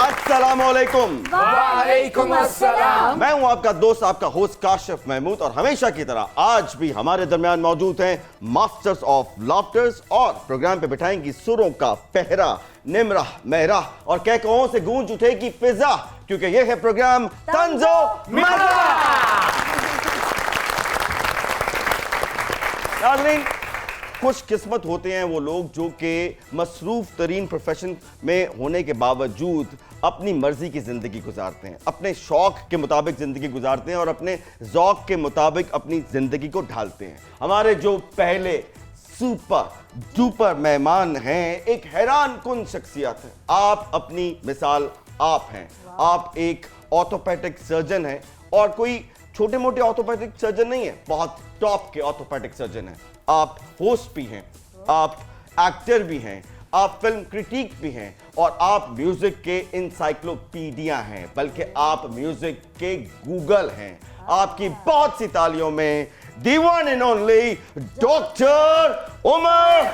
अस्सलामुअलैकुम। वालेकुम अस्सलाम। मैं हूं आपका दोस्त, आपका होस्ट काशिफ महमूद, और हमेशा की तरह आज भी हमारे दरमियान मौजूद हैं मास्टर्स ऑफ लाफ्टर्स और प्रोग्राम पे बिठाएंगी सुरों का पहरा निमरा मेहरा और कहकों से गूंज उठेगी फिजा, क्योंकि ये है प्रोग्राम तंजो मजा। नाज़रीन, खुशकिस्मत होते हैं वो लोग जो कि मसरूफ तरीन प्रोफेशन में होने के बावजूद अपनी मर्जी की जिंदगी गुजारते हैं, अपने शौक के मुताबिक जिंदगी गुजारते हैं और अपने ज़ौक़ के मुताबिक अपनी जिंदगी को ढालते हैं। हमारे जो पहले सुपर डुपर मेहमान हैं, एक हैरान कुन शख्सियत है। आप अपनी मिसाल आप हैं। आप एक ऑर्थोपेडिक सर्जन हैं और कोई छोटे मोटे ऑर्थोपेडिक सर्जन नहीं है, बहुत टॉप के ऑर्थोपेडिक सर्जन हैं। आप होस्ट भी हैं, आप एक्टर भी हैं, आप फिल्म क्रिटिक भी हैं और आप म्यूजिक के इंसाइक्लोपीडिया हैं, बल्कि आप म्यूजिक के गूगल हैं। आपकी बहुत सी तालियों में the one and only doctor Umar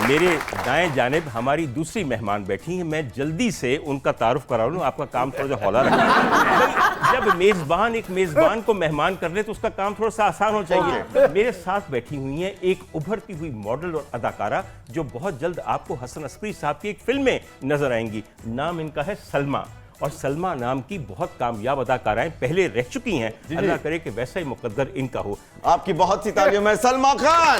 मेरे दाएं जानिब हमारी दूसरी मेहमान बैठी हैं। मैं जल्दी से उनका तारुफ करा लूं, आपका काम थोड़ा सा हौला रखना। जब मेजबान एक मेजबान को मेहमान कर ले तो उसका काम थोड़ा सा आसान हो चाहिए। मेरे साथ बैठी हुई हैं एक उभरती हुई मॉडल और अदाकारा जो बहुत जल्द आपको हसन अस्करी साहब की एक फिल्म में नजर आएंगी। नाम इनका है सलमा, और सलमा नाम की बहुत कामयाब अदाकाराएं पहले रह चुकी हैं। अल्लाह करे कि वैसा ही मुकद्दर इनका हो। आपकी बहुत सी तालियों में सलमा खान।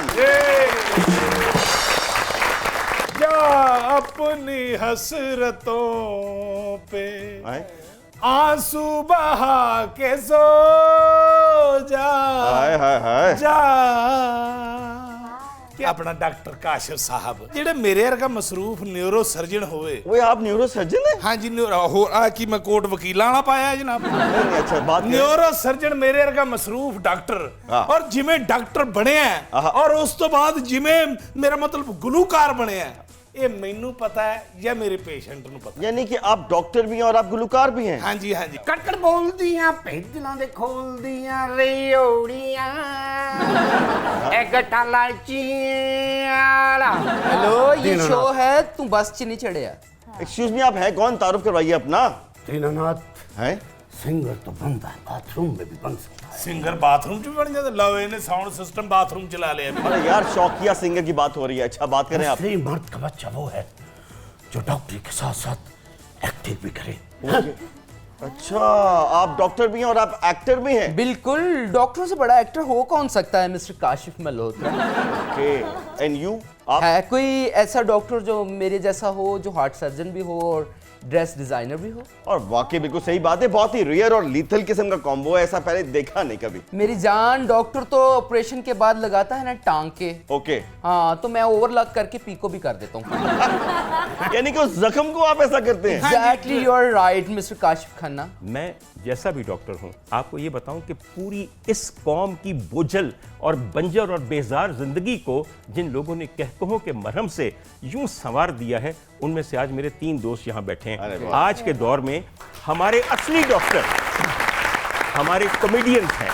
अपनी हसरतों पे आंसू बहा के सो जा। हाय हाय हाय। जा कि अपना डॉक्टर काशिफ साहब जेड़े मेरे वर्गा मसरूफ न्यूरो सर्जन होवे। वो आप न्यूरो सर्जन है? हाँ जी, न्यूरो की मैं कोर्ट वकील आना पाया है जनाब। अच्छा बात न्यूरो सर्जन मेरे वर्गा मसरूफ डॉक्टर और जिमें डॉक्टर बने हैं और उस तो बाद जिमें मेरा मतलब गुलूकार बने हैं, ये मैनू पता है या मेरे पेशेंट नू पता? यानी कि आप डॉक्टर भी हैं और आप गुलूकार भी हैं? हाँ जी, हाँ जी। कटकट बोलदियां भेजलां दे खोलदियां रेओड़ियां एक टालाचियाला। हेलो, ये शो है, तू बस च नहीं चढ़िया। एक्सक्यूज मी, आप हैं कौन? तारुफ करवाइए अपना। दीनानाथ हैं? सिंगर तो बनता है, बाथरूम में भी बन सकता है। सिंगर बाथरूम च भी बन जाता? लो इन्हें साउंड सिस्टम बाथरूम चला लिया। अरे यार, शौकिया सिंगर की बात हो रही है। अच्छा बात करें आप। असली मर्द का बच्चा वो है जो डॉक्टरी के साथ साथ एक्टिंग भी करे। अच्छा, आप डॉक्टर भी हैं और आप एक्टर भी हैं? बिल्कुल, डॉक्टरों से बड़ा एक्टर हो कौन सकता है mister Kashif Malhotra. Okay, and you? आप है कोई ऐसा डॉक्टर जो मेरे जैसा हो, जो हार्ट सर्जन भी हो और ड्रेस डिजाइनर भी हो? और वाकई बिल्कुल सही बात है, बहुत ही रेयर और लीथल किस्म का कॉम्बो है, ऐसा पहले देखा नहीं कभी। मेरी जान, डॉक्टर तो ऑपरेशन के बाद लगाता है ना टांके। ओके। हाँ, तो मैं ओवरलॉक करके पीको भी कर देता हूँ। यानी कि उस जख्म को आप ऐसा करते हैं? Exactly, you are right mister Kashif Khanna. मैं जैसा भी डॉक्टर हूं, आपको ये बताऊं कि पूरी इस कौम की बोझल और बंजर और बेजार जिंदगी को जिन लोगों ने कहकहों के मरहम से यूं संवार दिया है, उनमें से आज मेरे 3 दोस्त यहां बैठे हैं। आज के दौर में हमारे असली डॉक्टर हमारे कॉमेडियंस हैं।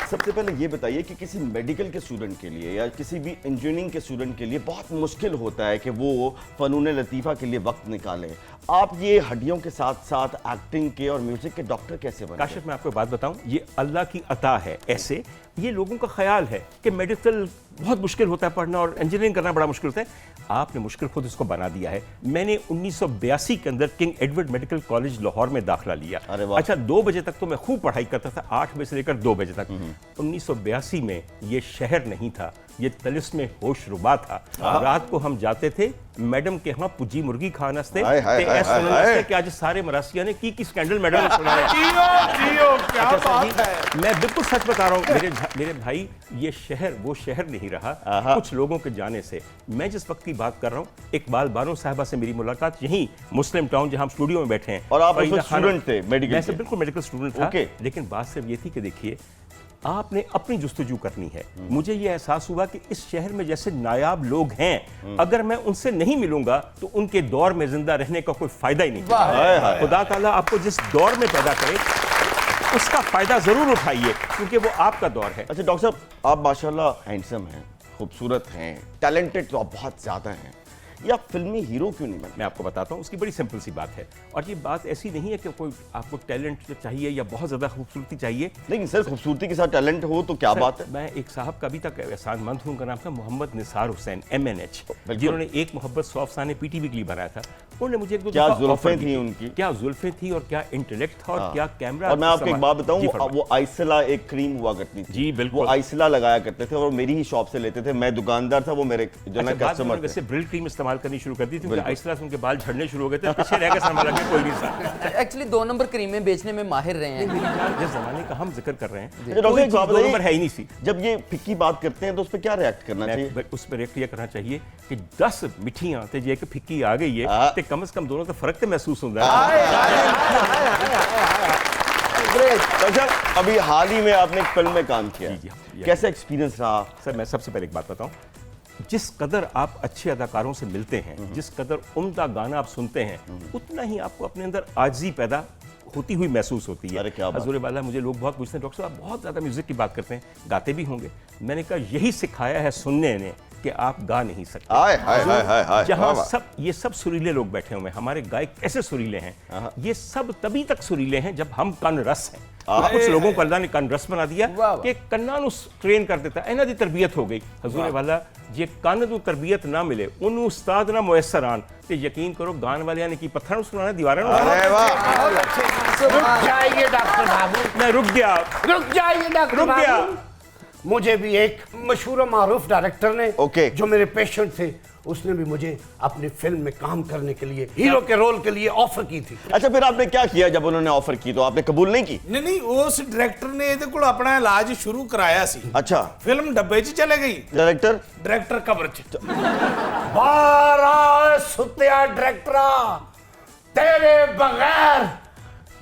सबसे पहले ये बताइए कि किसी मेडिकल के स्टूडेंट के लिए या किसी भी इंजीनियरिंग के स्टूडेंट के लिए बहुत मुश्किल होता है कि वो फनून लतीफ़ा के लिए वक्त निकालें। आप ये हड्डियों के साथ साथ एक्टिंग के और म्यूजिक के डॉक्टर कैसे बने? काशिफ, मैं आपको एक बात बताऊं, ये अल्लाह की अता है। ऐसे ये लोगों का ख्याल है कि मेडिकल बहुत मुश्किल होता है पढ़ना और इंजीनियरिंग करना बड़ा मुश्किल होता है। आपने मुश्किल खुद इसको बना दिया है। मैंने 1982 के अंदर king Edward medical college Lahore में दाखिला लिया। अच्छा, 2 बजे तक तो मैं खूब पढ़ाई करता था, 8 बजे से लेकर 2 बजे तक। 1982 में ये शहर नहीं था, ये तलिस्मे होश रुबा था। रात को हम जाते थे मैडम के यहाँ पुजी मुर्गी खान हस्ते कि आज सारे मरासिया ने की स्कैंडल मैडम ने सुनाया। क्या बात है। मैं बिल्कुल सच बता रहा हूँ मेरे भाई, ये शहर वो शहर नहीं रहा कुछ लोगों के जाने से। मैं जिस वक्त की बात कर रहा हूँ, इकबाल बानो साहबा से मेरी मुलाकात यहीं मुस्लिम टाउन जहाँ हम स्टूडियो में बैठे हैं। और आप उसमें स्टूडेंट थे मेडिकल? मैं बिल्कुल मेडिकल स्टूडेंट था। लेकिन बात सिर्फ ये थी कि देखिए, आपने अपनी जुस्तजू करनी है। मुझे ये एहसास हुआ कि इस शहर में जैसे नायाब लोग हैं, अगर मैं उनसे नहीं मिलूंगा तो उनके दौर में जिंदा रहने का कोई फायदा ही नहीं। खुदा ताला आपको जिस दौर में पैदा करे उसका फायदा जरूर उठाइए, क्योंकि वो आपका दौर है। अच्छा डॉक्टर साहब, आप माशाल्लाह हैंडसम हैं, खूबसूरत हैं, टैलेंटेड तो आप बहुत ज्यादा हैं, या फिल्मी हीरो क्यों नहीं बने? मैं आपको बताता हूँ, उसकी बड़ी सिंपल सी बात है। और ये बात ऐसी नहीं है कि कोई आपको टैलेंट चाहिए या बहुत ज़्यादा खूबसूरती चाहिए। लेकिन सर खूबसूरती के साथ टैलेंट हो तो क्या बात है? मैं एक साहब का अभी तक एहसानमंद हूँ, उनका नाम था मोहम्मद निसार हुसैन MNH, बिल्कुल। जिन्होंने एक मोहब्बत 100 अफसाने PTV के लिए बनाया था। उन्होंने मुझे एक दो क्या दफा जुल्फें ऑफर की थी उनकी? क्या जुल्फें थी और क्या इंटेलेक्ट था और क्या कैमरा। और मैं आपको एक बात जी, बताऊं, फरमाइए। वो आइसला एक क्रीम हुआ करती थी। जी, बिल्कुल। वो आइसला लगाया करते थे और मेरी ही शॉप से लेते थे। मैं दुकानदार था, वो मेरे जो ना अच्छा, बाद में कस्टमर उन्होंने थे। वैसे ब्रिल क्रीम इस्तेमाल करनी शुरू कर दी थी, क्योंकि बिल्कुल। आइसला से उनके बाल झड़ने शुरू हो गए थे, पीछे रह के संभाला के कोई नहीं था। एक्चुअली 2 नंबर क्रीमें बेचने में माहिर रहे हैं। जिस जमाने का हम जिक्र कर रहे हैं, अच्छा, डॉक्टर, कोई एक बात चीज़ दो बताइए, नंबर है ही नहीं सी। जब ये फिक्की बात करते हैं तो उस पर क्या रिएक्ट करना चाहिए? मैं उस पर रिएक्ट ये करना चाहिए कि 10 मिठियां ते जे कि फिक्की आ गई है, ते कम से कम दोनों का फर्क तो महसूस होता है। अच्छा, अभी हाल ही में आपने एक फिल्म में काम किया, जी, जी। कैसा एक्सपीरियंस रहा? सर, मैं सबसे पहले एक बात बताऊं, जिस कदर आप अच्छे अदाकारों से मिलते हैं, जिस कदर उम्दा गाना आप सुनते हैं, उतना ही आपको अपने अंदर आजिज़ी पैदा होती हुई महसूस होती है। अरे क्या बात। हजूर वाला, मुझे लोग बहुत पूछते हैं, डॉक्टर साहब आप बहुत ज़्यादा म्यूज़िक की बात करते हैं, गाते भी होंगे। मैंने कहा यही सिखाया है सुनने ने कि आप गा नहीं सकते। हाय हाय हाय हाय हाय, जहाँ वाह, ये सब सुरीले लोग बैठे हुए हैं, हमारे गायक कैसे सुरीले हैं, ये सब तभी तक सुरीले हैं जब हम कन रस हैं। कुछ लोगों को अल्लाह ने कन रस बना दिया कि कन्ना नु ट्रेन कर देता, इन्हां दी तरबियत हो गई। हजूर वाला, जे कन नु तरबियत ना मिले, उन उस्ताद ना मुयसर आन, ते यकीन करो गान वाले ने की पत्थर नु सुनाना, दीवारें नु अरे वाह, रुक जाइए डॉक्टर बाबू, मैं रुक गया। रुक जाइए डॉक्टर रुक गया। बाबू। मुझे भी एक मशहूर मारूफ डायरेक्टर ने, ओके। जो मेरे पेशेंट थे, उसने भी मुझे अपनी फिल्म में काम करने के लिए, हीरो के रोल के लिए ऑफर की थी। अच्छा फिर आपने क्या किया जब उन्होंने ऑफर की? तो आपने कबूल नहीं की? नहीं, उस डायरेक्टर ने ਇਹਦੇ ਕੋਲ ਆਪਣਾ ਇਲਾਜ ਸ਼ੁਰੂ ਕਰਾਇਆ ਸੀ। अच्छा, ਫਿਲਮ ਡੱਬੇ 'ਚ ਚਲੇ ਗਈ, डायरेक्टर डायरेक्टर कब्र 'ਚ। बारह सुतिया डायरेक्टरा, तेरे बगैर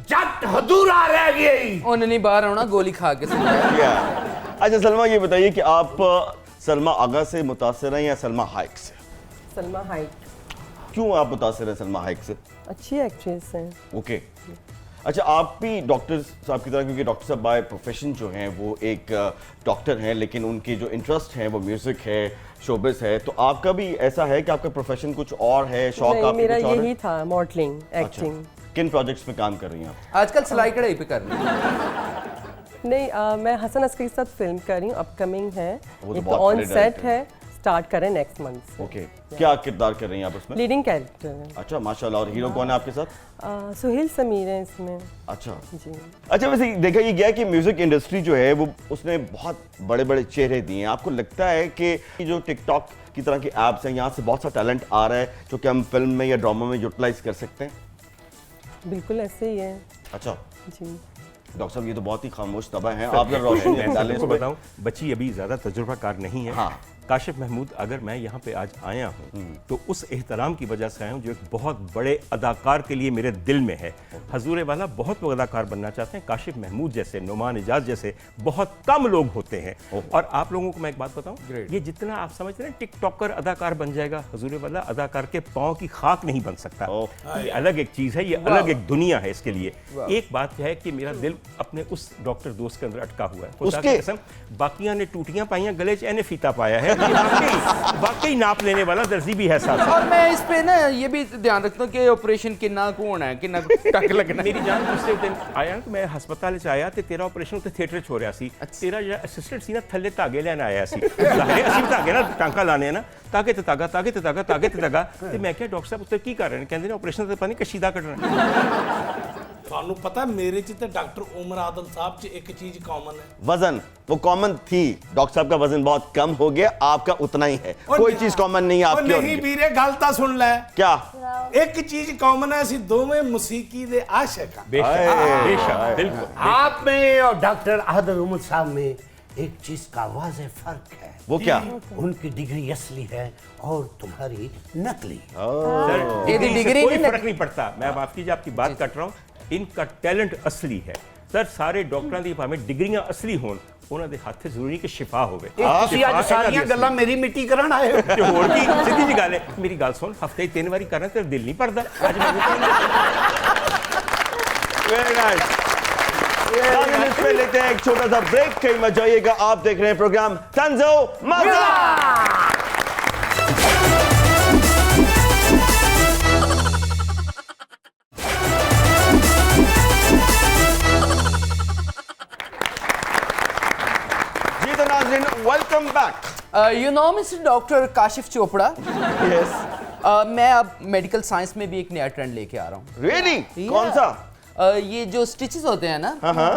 जट अधूरा रह गई। उन्होंने नहीं बाहर आना, गोली खा के सुनाया। क्या? अच्छा सलमा, ये बताइए कि आप सलमा आगा से मुतासिर हैं या सलमा हाइक से? सलमा हाइक क्यों आप मुतासिर हैं सलमा हाइक से? अच्छी एक्ट्रेस हैं। ओके। अच्छा, आप भी डॉक्टर साहब की तरह, क्योंकि डॉक्टर साहब बाय प्रोफेशन जो हैं वो एक डॉक्टर हैं, लेकिन उनकी जो इंटरेस्ट है वो म्यूजिक है, शोबिस है, तो आपका भी ऐसा है कि आपका प्रोफेशन कुछ और है, शौक नहीं, आपका मेरा कुछ और यही है? था, मॉडलिंग, अच्छा, एक्टिंग। किन प्रोजेक्ट्स में काम कर रही हैं आप? आजकल सिलाई कढ़ाई पे कर रही है। नहीं, मैं हसन अस्करी के साथ फिल्म कर रही हूँ, अपकमिंग है। वो तो एक बहुत तो ऑन बड़े सेट डायरेक्टर है, स्टार्ट करें नेक्स्ट मंथ से। ओके। क्या किरदार कर रही हैं आप उसमें? लीडिंग कैरेक्टर है। अच्छा, माशाल्लाह। और हीरो कौन है आपके साथ? सुहेल समीर है इसमें। अच्छा जी। अच्छा, वैसे देखा ये गया कि म्यूजिक इंडस्ट्री जो है वो उसने बहुत बड़े बड़े चेहरे दिए हैं। आपको लगता है कि जो टिकटॉक की तरह की ऐप्स हैं, यहाँ से बहुत सा टैलेंट आ रहा है जो कि हम फिल्म में या ड्रामा में यूटिलाइज कर सकते हैं? बिल्कुल ऐसे ही है। अच्छा जी। डॉक्टर साहब, ये तो बहुत ही खामोश तबा है, आप जरा रोशनी डालें इस आपको पे। बताऊं, बच्ची अभी ज़्यादा तजुर्बाकार नहीं है। हाँ। काशिफ महमूद, अगर मैं यहाँ पे आज आया हूँ तो उस एहतराम की वजह से आया हूँ जो एक बहुत बड़े अदाकार के लिए मेरे दिल में है। हजूर वाला बहुत लोग अदाकार बनना चाहते हैं, काशिफ महमूद जैसे, नुमान इजाज जैसे बहुत कम लोग होते हैं। और आप लोगों को मैं एक बात बताऊँ, ये जितना आप समझते हैं टिकटॉकर अदाकार बन जाएगा, हजूर वाला अदाकार के पाँव की खाक नहीं बन सकता। ये अलग एक चीज़ है, ये अलग एक दुनिया है इसके लिए। एक बात है कि मेरा दिल अपने उस डॉक्टर दोस्त के अंदर अटका हुआ है, खुदा की कसम। बाकियां ने टूटियां पाइयां, गले च एने फीता पाया है। वाकई नाप लेने वाला दर्जी भी है साथ। और मैं इस पे ना ये भी ध्यान रखता हूँ कि ऑपरेशन कितना को होना है, कितना टक लगना है। मेरी जान दूसरे दिन आया ना, मैं हस्पताल च आया ते तेरा ऑपरेशन उत्ते थिएटर च हो रहा सी। तेरा जो असिस्टेंट सी ना थल्ले धागे लेन आया सी, जाहिर है ਅਸੀਂ धागे ना टांका लाने ना, धागे ते धागा, धागे ते धागा, धागे ते धागा। ते मैं क्या डॉक्टर साहब उत्ते की कर रहे हैं? कहंदे ने ऑपरेशन ते पता नहीं कशीदा कटना। ਤੁਹਾਨੂੰ ਪਤਾ ਮੇਰੇ 'ਚ ਤੇ ਡਾਕਟਰ ਉਮਰ ਆਦਮ ਸਾਹਿਬ 'ਚ ਇੱਕ ਚੀਜ਼ ਕਾਮਨ ਹੈ। वजन वो कॉमन थी, डॉक्टर साहब का वजन बहुत कम हो गया, आपका उतना ही है, कोई चीज कॉमन नहीं है ਉਹ आपकी और ਨਹੀਂ उनकी। ਵੀਰੇ, ਗੱਲ ਤਾਂ ਸੁਣ ਲੈ। क्या? ਇੱਕ ਚੀਜ਼ ਕਾਮਨ ਹੈ, ਅਸੀਂ ਦੋਵੇਂ ਮੌਸੀਕੀ ਦੇ ਆਸ਼ਿਕ ਹਾਂ। बेशक बेशक, बिल्कुल। आप में और डॉक्टर आदर उमर साहब में एक चीज का वाज़ेह फर्क है। वो क्या? उनकी डिग्री असली है और तुम्हारी नकली। सर, ये डिग्री से डिग्री कोई नहीं फर्क नहीं पड़ता। मैं अब आपकी आपकी बात कर रहा हूँ, इनका टैलेंट असली है। सर, सारे डॉक्टरों की भावें डिग्रियां असली होन, उन्होंने हाथ जरूरी कि शिफा होवे। ਤੁਸੀਂ ਅੱਜ ਸਾਰੀਆਂ ਗੱਲਾਂ ਮੇਰੀ ਮਿੱਟੀ ਕਰਨ ਆਏ ਹੋ। ਤੇ ਹੋਰ ਕੀ ਸਿੱਧੀ ਜੀ ਗੱਲ ਹੈ। ਮੇਰੀ ਗੱਲ ਸੁਣ, ਹਫਤੇ 'ਚ 3 ਵਾਰੀ ਕਰਨਾ ਤੇਰਾ ਦਿਲ ਨਹੀਂ ਭਰਦਾ? ਅੱਜ मैं वेरी नाइस। इसमें लेते हैं एक छोटा सा ब्रेक, कहीं मत जाइएगा। आप देख रहे हैं प्रोग्राम तंजो मज़ा। You know mister doctor Kashif Chopra, yes मैं अब मेडिकल साइंस में भी एक नया ट्रेंड लेके आ रहा हूँ। रियली कौन सा? ये जो स्टिचेस होते हैं ना,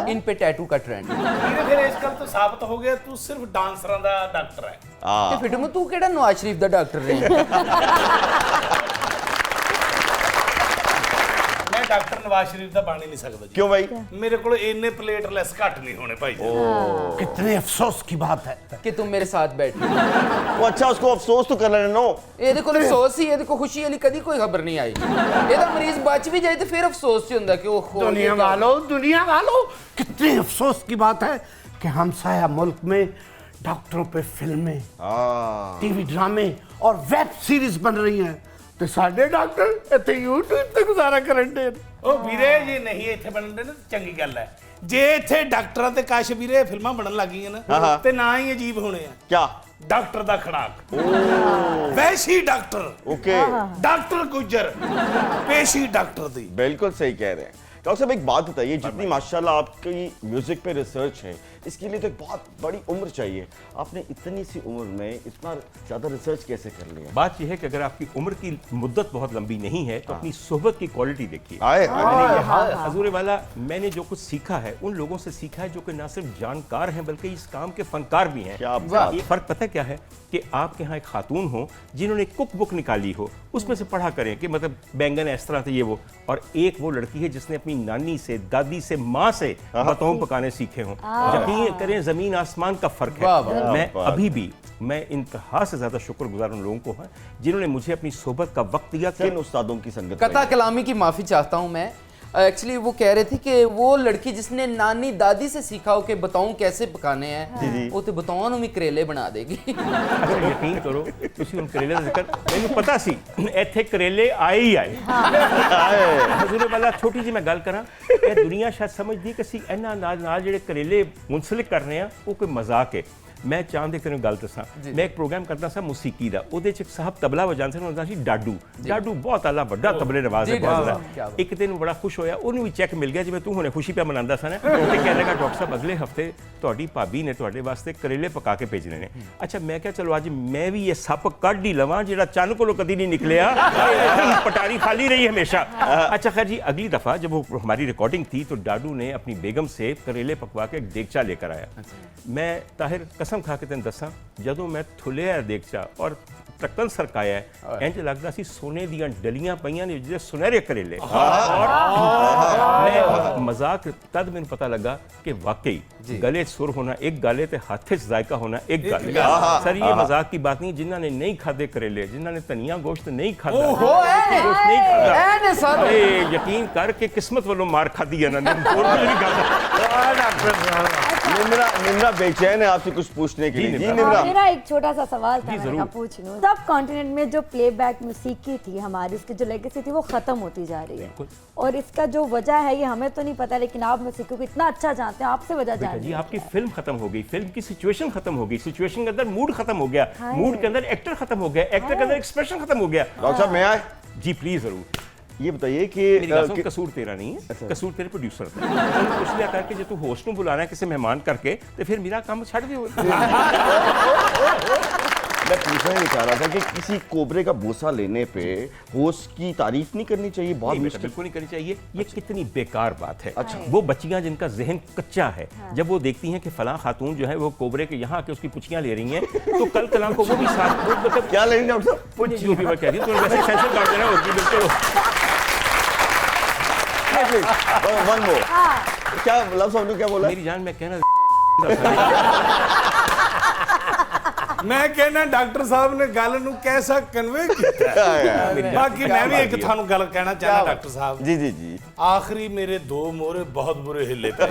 इन पे टैटू का ट्रेंड। फिर इस गल तो साबित हो गया तू सिर्फ डांसਰਾਂ ਦਾ ਡਾਕਟਰ ਹੈ। ਤੇ ਫਿਰ ਮੈਂ ਤੂੰ ਕਿਹੜਾ ਨਵਾਜ਼ ਸ਼ਰੀਫ ਦਾ ਡਾਕਟਰ ਰਿਹਾ? ਮੈਂ ਡਾਕਟਰ ਨਵਾਜ਼ ਸ਼ਰੀਫ ਦਾ ਬਣ ਹੀ ਨਹੀਂ ਸਕਦਾ ਜੀ। क्यों भाई? ਮੇਰੇ ਕੋਲ ਇੰਨੇ ਪਲੇਟਲੈਸ ਘੱਟ ਨਹੀਂ ਹੋਣੇ ਭਾਈ ਜੀ। कितने अफसोस की बात है। ਕਿ ਤੂੰ ਮੇਰੇ ਸਾਥ बैठ। वो अच्छा उसको अफसोस तो कर लेने नो। ਇਹਦੇ ਕੋਲ ਅਫਸੋਸ ਹੀ, ਇਹਦੇ ਕੋਲ ਖੁਸ਼ੀ ਵਾਲੀ ਕਦੀ ਕੋਈ ਖਬਰ ਨਹੀਂ ਆਈ। ਇਹਦਾ ਮਰੀਜ਼ ਬਚ ਵੀ ਜਾਏ ਤੇ ਫਿਰ ਅਫਸੋਸ ਹੀ ਹੁੰਦਾ ਕਿ ਉਹ दुनिया वालों कितने अफसोस की बात है कि हमसाया मुल्क में डॉक्टरों पे फिल्में, टीवी ड्रामे और वेब सीरीज बन रही हैं तो साडे डॉक्टर इतने यूट्यूब ते गुजारा करन दे। ਉਹ ਵੀਰੇ ਜੇ ਨਹੀਂ ਇੱਥੇ ਬਣਦੇ ਨਾ ਚੰਗੀ ਗੱਲ ਹੈ। ਜੇ ਇੱਥੇ ਡਾਕਟਰਾਂ ਤੇ ਕਾਸ਼ ਵੀਰੇ ਫਿਲਮਾਂ ਬਣਨ ਲੱਗ ਗਈਆਂ ਨਾ ਤੇ ਨਾ ਹੀ ਅਜੀਬ ਹੋਣੇ ਆ। क्या? ਡਾਕਟਰ ਦਾ ਖੜਾਕ, ਵੈਸ਼ੀ ਡਾਕਟਰ, ओके डॉक्टर गुज्जर, पेशी डॉक्टर दी। बिल्कुल सही कह रहे हैं डॉक्टर साहब। एक बात बताइए, जितनी माशाल्लाह आपकी म्यूजिक पे रिसर्च है, इसके लिए तो एक बहुत बड़ी उम्र चाहिए। आपने इतनी सी उम्र में इतना ज्यादा रिसर्च कैसे कर लिया? बात यह है कि अगर आपकी उम्र की मुद्दत बहुत लंबी नहीं है तो अपनी सोहबत की क्वालिटी देखिए। आए हजूर वाला, मैंने जो कुछ सीखा है उन लोगों से सीखा है जो कि ना सिर्फ जानकार हैं बल्कि इस काम के फनकार भी हैं। क्या बात। ये फर्क पता है क्या है कि आपके यहाँ एक खातून हो जिन्होंने कुक बुक निकाली हो, उसमें से पढ़ा करें कि मतलब बैंगन इस तरह से ये वो, और एक वो लड़की है जिसने अपनी नानी से, दादी से, माँ से बताऊं पकाने सीखे हों। यकीन करें जमीन आसमान का फर्क है। मैं अभी भी मैं इंतहा से ज्यादा शुक्रगुजार उन लोगों को है जिन्होंने मुझे अपनी सोहबत का वक्त दिया। किन उस्तादों की संगत कता में? कलामी की माफी चाहता हूँ मैं। एक्चुअली वो कह रहे थे कि वो लड़की जिसने नानी दादी से सीखा हो कि बताऊं कैसे पकाने हैं, वो तो बताऊं ਨੂੰ ਵੀ ਕਰੇਲੇ ਬਣਾ ਦੇਗੀ। अच्छा यकीन करो, ਤੁਸੀਂ ਹੁਣ ਕਰੇਲੇ ਦਾ ਜ਼ਿਕਰ, ਮੈਨੂੰ ਪਤਾ ਸੀ ਇੱਥੇ ਕਰੇਲੇ ਆਏ ਹੀ ਆਏ। ਹਜ਼ੂਰ ਵਾਲਾ ਛੋਟੀ ਜਿਹੀ ਮੈਂ ਗੱਲ ਕਰਾਂ, ਇਹ ਦੁਨੀਆ ਸ਼ਾਇਦ ਸਮਝਦੀ ਕਿ ਅਸੀਂ ਇਹਨਾਂ ਨਾਲ ਜਿਹੜੇ ਕਰੇਲੇ ਮੁਨਸਲਿਕ ਕਰ ਰਹੇ ਆ ਉਹ ਕੋਈ ਮਜ਼ਾਕ ਹੈ। ਮੈਂ ਚਾਹੁੰਦੇ ਕਿ ਤੁਹਾਨੂੰ ਗੱਲ ਦੱਸਾਂ, ਮੈਂ ਇੱਕ ਪ੍ਰੋਗਰਾਮ ਕਰਦਾ ਸਾਂ ਮੂਸੀਕੀ ਦਾ, ਉਹਦੇ 'ਚ ਇੱਕ ਸਾਹਿਬ ਤਬਲਾ ਵਜਾਉਂਦੇ ਸਨ, ਉਹਦਾ ਸੀ ਡਾਡੂ। ਡਾਡੂ ਬਹੁਤ ਆਲਾ ਵੱਡਾ ਤਬਲੇ ਨਵਾਜ਼ ਹੈ, ਬਹੁਤ ਜ਼ਿਆਦਾ। ਇੱਕ ਦਿਨ ਬੜਾ ਖੁਸ਼ ਹੋਇਆ, ਉਹਨੂੰ ਵੀ ਚੈੱਕ ਮਿਲ ਗਿਆ ਜਿਵੇਂ ਤੂੰ ਹੁਣੇ ਖੁਸ਼ੀ ਪਿਆ ਮਨਾਉਂਦਾ ਸਾਂ ਨਾ, ਤੇ ਕਹਿਣ ਲੱਗਾ ਡਾਕਟਰ ਸਾਹਿਬ ਅਗਲੇ ਹਫਤੇ ਤੁਹਾਡੀ ਭਾਬੀ ਨੇ ਤੁਹਾਡੇ ਵਾਸਤੇ ਕਰੇਲੇ ਪਕਾ ਕੇ ਭੇਜਣੇ ਨੇ। ਅੱਛਾ ਮੈਂ ਕਿਹਾ ਚਲੋ ਅੱਜ ਮੈਂ ਵੀ ਇਹ ਸੱਪ ਕੱਢ ਹੀ ਲਵਾਂ ਜਿਹੜਾ ਚੰਨ ਕੋਲੋਂ ਕਦੀ नहीं निकलिया, पटारी खाली रही हमेशा। अच्छा खैर जी, अगली दफा जब वो हमारी रिकॉर्डिंग थी तो डाडू ने अपनी बेगम से करेले पकवा के एक देगचा लेकर आया। मैं ताहिर कसम खा के तेन दसा, जदों मैं थुलिया देगचा और टक्कन सरकाया इंज लगता सी सोने दियां डलियां पईयां ने जिहदे सुनहरे करेले। और मैं मजाक तद मैंने पता लगा कि वाकई गले सुर होना एक गल है ते हाथ च जायका होना एक गल है। सर ये मजाक की बात नहीं, जिन्होंने नहीं खादे करेले, जिन्होंने धनिया गोश्त नहीं खाता, गोश्त नहीं खाता, यकीन कर के किस्मत वालों मार खादी है ना। निम्रा बेचैन है आपसे कुछ पूछने के लिए। जी निम्रा, मेरा एक छोटा सा सवाल था, मैं पूछ लूं। सब कॉन्टिनेंट में जो प्लेबैक मौसीकी थी हमारी, इसकी जो लेगेसी थी वो खत्म होती जा रही है, और इसका जो वजह है ये हमें तो नहीं पता, लेकिन आप मौसीकी को इतना अच्छा जानते हैं, आपसे वजह जानते जी। हैं। आपकी फिल्म खत्म हो गई, फिल्म की सिचुएशन खत्म हो गई, सिचुएशन के अंदर मूड खत्म हो गया, मूड के अंदर एक्टर खत्म हो गया, एक्टर के अंदर एक्सप्रेशन खत्म हो गया। डॉक्टर साहब मैं आए? जी प्लीज जरूर। ये बताइए कि कसूर तेरा नहीं है, कसूर तेरे प्रोड्यूसर का। कुछ लिया करके जो तू होस्ट ਨੂੰ बुलाना है किसी मेहमान करके, तो फिर मेरा काम छड़ दे। मैं पूछना ही चाह रहा था कि किसी कोबरे का भूसा लेने पे होस्ट की तारीफ नहीं करनी चाहिए? बहुत नहीं, मुश्किल। बिल्कुल नहीं करनी चाहिए। ये कितनी बेकार बात है। अच्छा, वो बच्चियां जिनका जहन कच्चा है, जब वो देखती हैं कि फलां खातून जो है वो कोबरे के यहाँ के उसकी पुछियां ले रही हैं, तो कल कला को वो भी साथ मतलब क्या लेंगे डॉक्टर साहब? कुछ जो भी मैं कह रही हूँ, तो वैसे सेंसर काट देना होगी बिल्कुल। One more. क्या लफ्ज़ हमने क्या बोला? मेरी जान मैं कहना मैं कहना डॉक्टर साहब ने गल ਨੂੰ कैसा कन्वे ਕੀਤਾ। ਬਾਕੀ ਮੈਂ ਵੀ ਇੱਕ ਤੁਹਾਨੂੰ ਗੱਲ ਕਹਿਣਾ ਚਾਹਨਾ ਡਾਕਟਰ ਸਾਹਿਬ। जी जी जी। ਆਖਰੀ ਮੇਰੇ ਦੋ ਮੋਹਰੇ ਬਹੁਤ ਬੁਰੇ ਹਿੱਲੇ ਪਏ,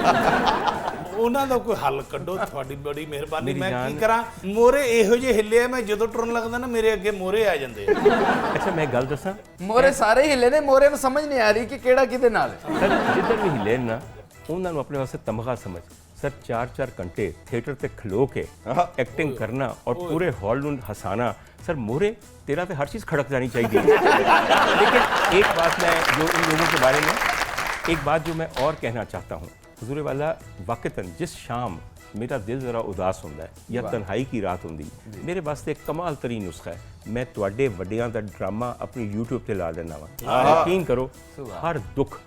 ਉਹਨਾਂ ਦਾ ਕੋਈ ਹੱਲ ਕੱਢੋ, ਤੁਹਾਡੀ ਬੜੀ ਮਿਹਰਬਾਨੀ। ਮੈਂ ਕੀ ਕਰਾਂ, ਮੋਹਰੇ ਇਹੋ ਜਿਹੇ ਹਿੱਲੇ ਆ, ਮੈਂ ਜਦੋਂ ਟੁਰਨ ਲੱਗਦਾ ਨਾ ਮੇਰੇ ਅੱਗੇ ਮੋਹਰੇ ਆ ਜਾਂਦੇ ਆ। अच्छा मैं गल दसा, ਮੋਰੇ ਸਾਰੇ ਹਿੱਲੇ ਨੇ, ਮੋਰੇ ਨੂੰ ਸਮਝ ਨਹੀਂ ਆ ਰਹੀ ਕਿ ਕਿਹੜਾ ਕਿਹਦੇ ਨਾਲ ਹੈ। सर जिधर भी हिले ना उन्होंने अपने वास्ते तमगा समझ। सर 4-4 घंटे थिएटर ते खलो के एक्टिंग करना और पूरे हॉल ਨੂੰ हसाना, सर मोरे तेरा तो हर चीज़ खड़क जानी चाहिए। लेकिन एक बात मैं जो इन लोगों के बारे में एक बात जो मैं और कहना चाहता हूँ, हुजूर वाला वाक़तन जिस शाम मेरा दिल ज़रा उदास होता है या तन्हाई की रात होती मेरे वास्ते कमाल तरीन नुस्खा है मैं तुहाडे वड्डियां दा ड्रामा अपनी यूट्यूब ते ला लेना वा यकीन करो हर दुख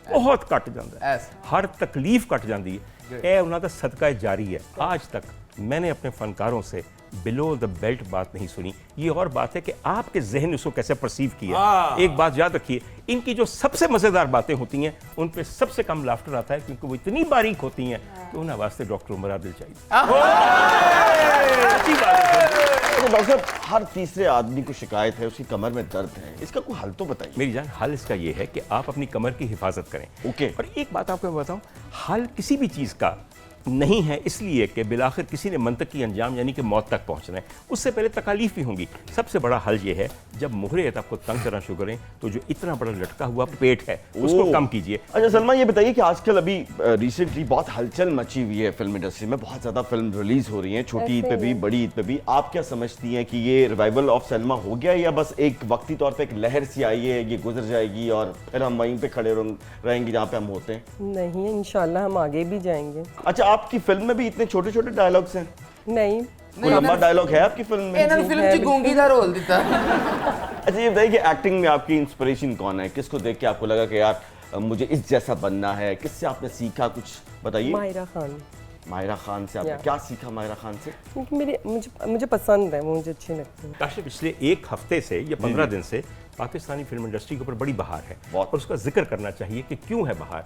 बहुत घट जाता है हर तकलीफ घट जाती है यह उन्हों का सदका जारी है आज तक मैंने अपने फनकारों से बिलो द बेल्ट बात नहीं सुनी ये और बात है कि आपके जहन ने उसको कैसे परसीव किया एक बात याद रखिए इनकी जो सबसे मज़ेदार बातें होती हैं उन पे सबसे कम लाफ्टर आता है क्योंकि वो इतनी बारीक होती हैं कि उन्हें वास्ते डॉक्टर उमर आदिल चाहिए तो डॉक्टर साहब हर तीसरे आदमी को शिकायत है उसकी कमर में दर्द है इसका कोई हल तो बताइए मेरी जान हल इसका ये है कि आप अपनी कमर की हिफाजत करें ओके और एक बात आपको मैं बताऊं हल किसी भी चीज़ का नहीं है इसलिए कि बिलाखिर किसी ने मंतकी अंजाम यानी कि मौत तक पहुंचना है उससे पहले तकालीफ भी होंगी सबसे बड़ा हल ये है जब मुहरे आपको तंग करना शुरू करें तो जो इतना बड़ा लटका हुआ पेट है उसको कम कीजिए अच्छा सलमा ये बताइए कि आजकल अभी रिसेंटली बहुत हलचल मची हुई है फिल्म इंडस्ट्री में बहुत ज़्यादा फिल्म रिलीज हो रही हैं छोटी ईद पे भी बड़ी ईद पे भी आप क्या समझती हैं कि ये रिवाइवल ऑफ सलमा हो गया या बस एक वक्ती तौर पर एक लहर सी आई है ये गुजर जाएगी और फिर हम वहीं पर खड़े रहेंगे जहाँ पे हम होते हैं नहीं इंशाल्लाह हम आगे भी जाएंगे अच्छा आपकी फिल्म में भी इतने छोटे छोटे डायलॉग्स हैं नहीं कोई लंबा डायलॉग है आपकी फिल्म में इन्होंने फिल्म च गूंगी दा रोल दिता अच्छा ये बताइए कि एक्टिंग में आपकी इंस्पिरेशन कौन है किसको देख के आपको लगा कि यार मुझे इस जैसा बनना है किससे आपने सीखा कुछ बताइए माहिरा खान से आपने क्या सीखा माहिरा खान से क्योंकि मुझे पसंद है मुझे अच्छी लगती है काशिफ पिछले एक हफ्ते से या 15 दिन से पाकिस्तानी फिल्म इंडस्ट्री के ऊपर बड़ी बहार है और उसका जिक्र करना चाहिए कि क्यों है बहार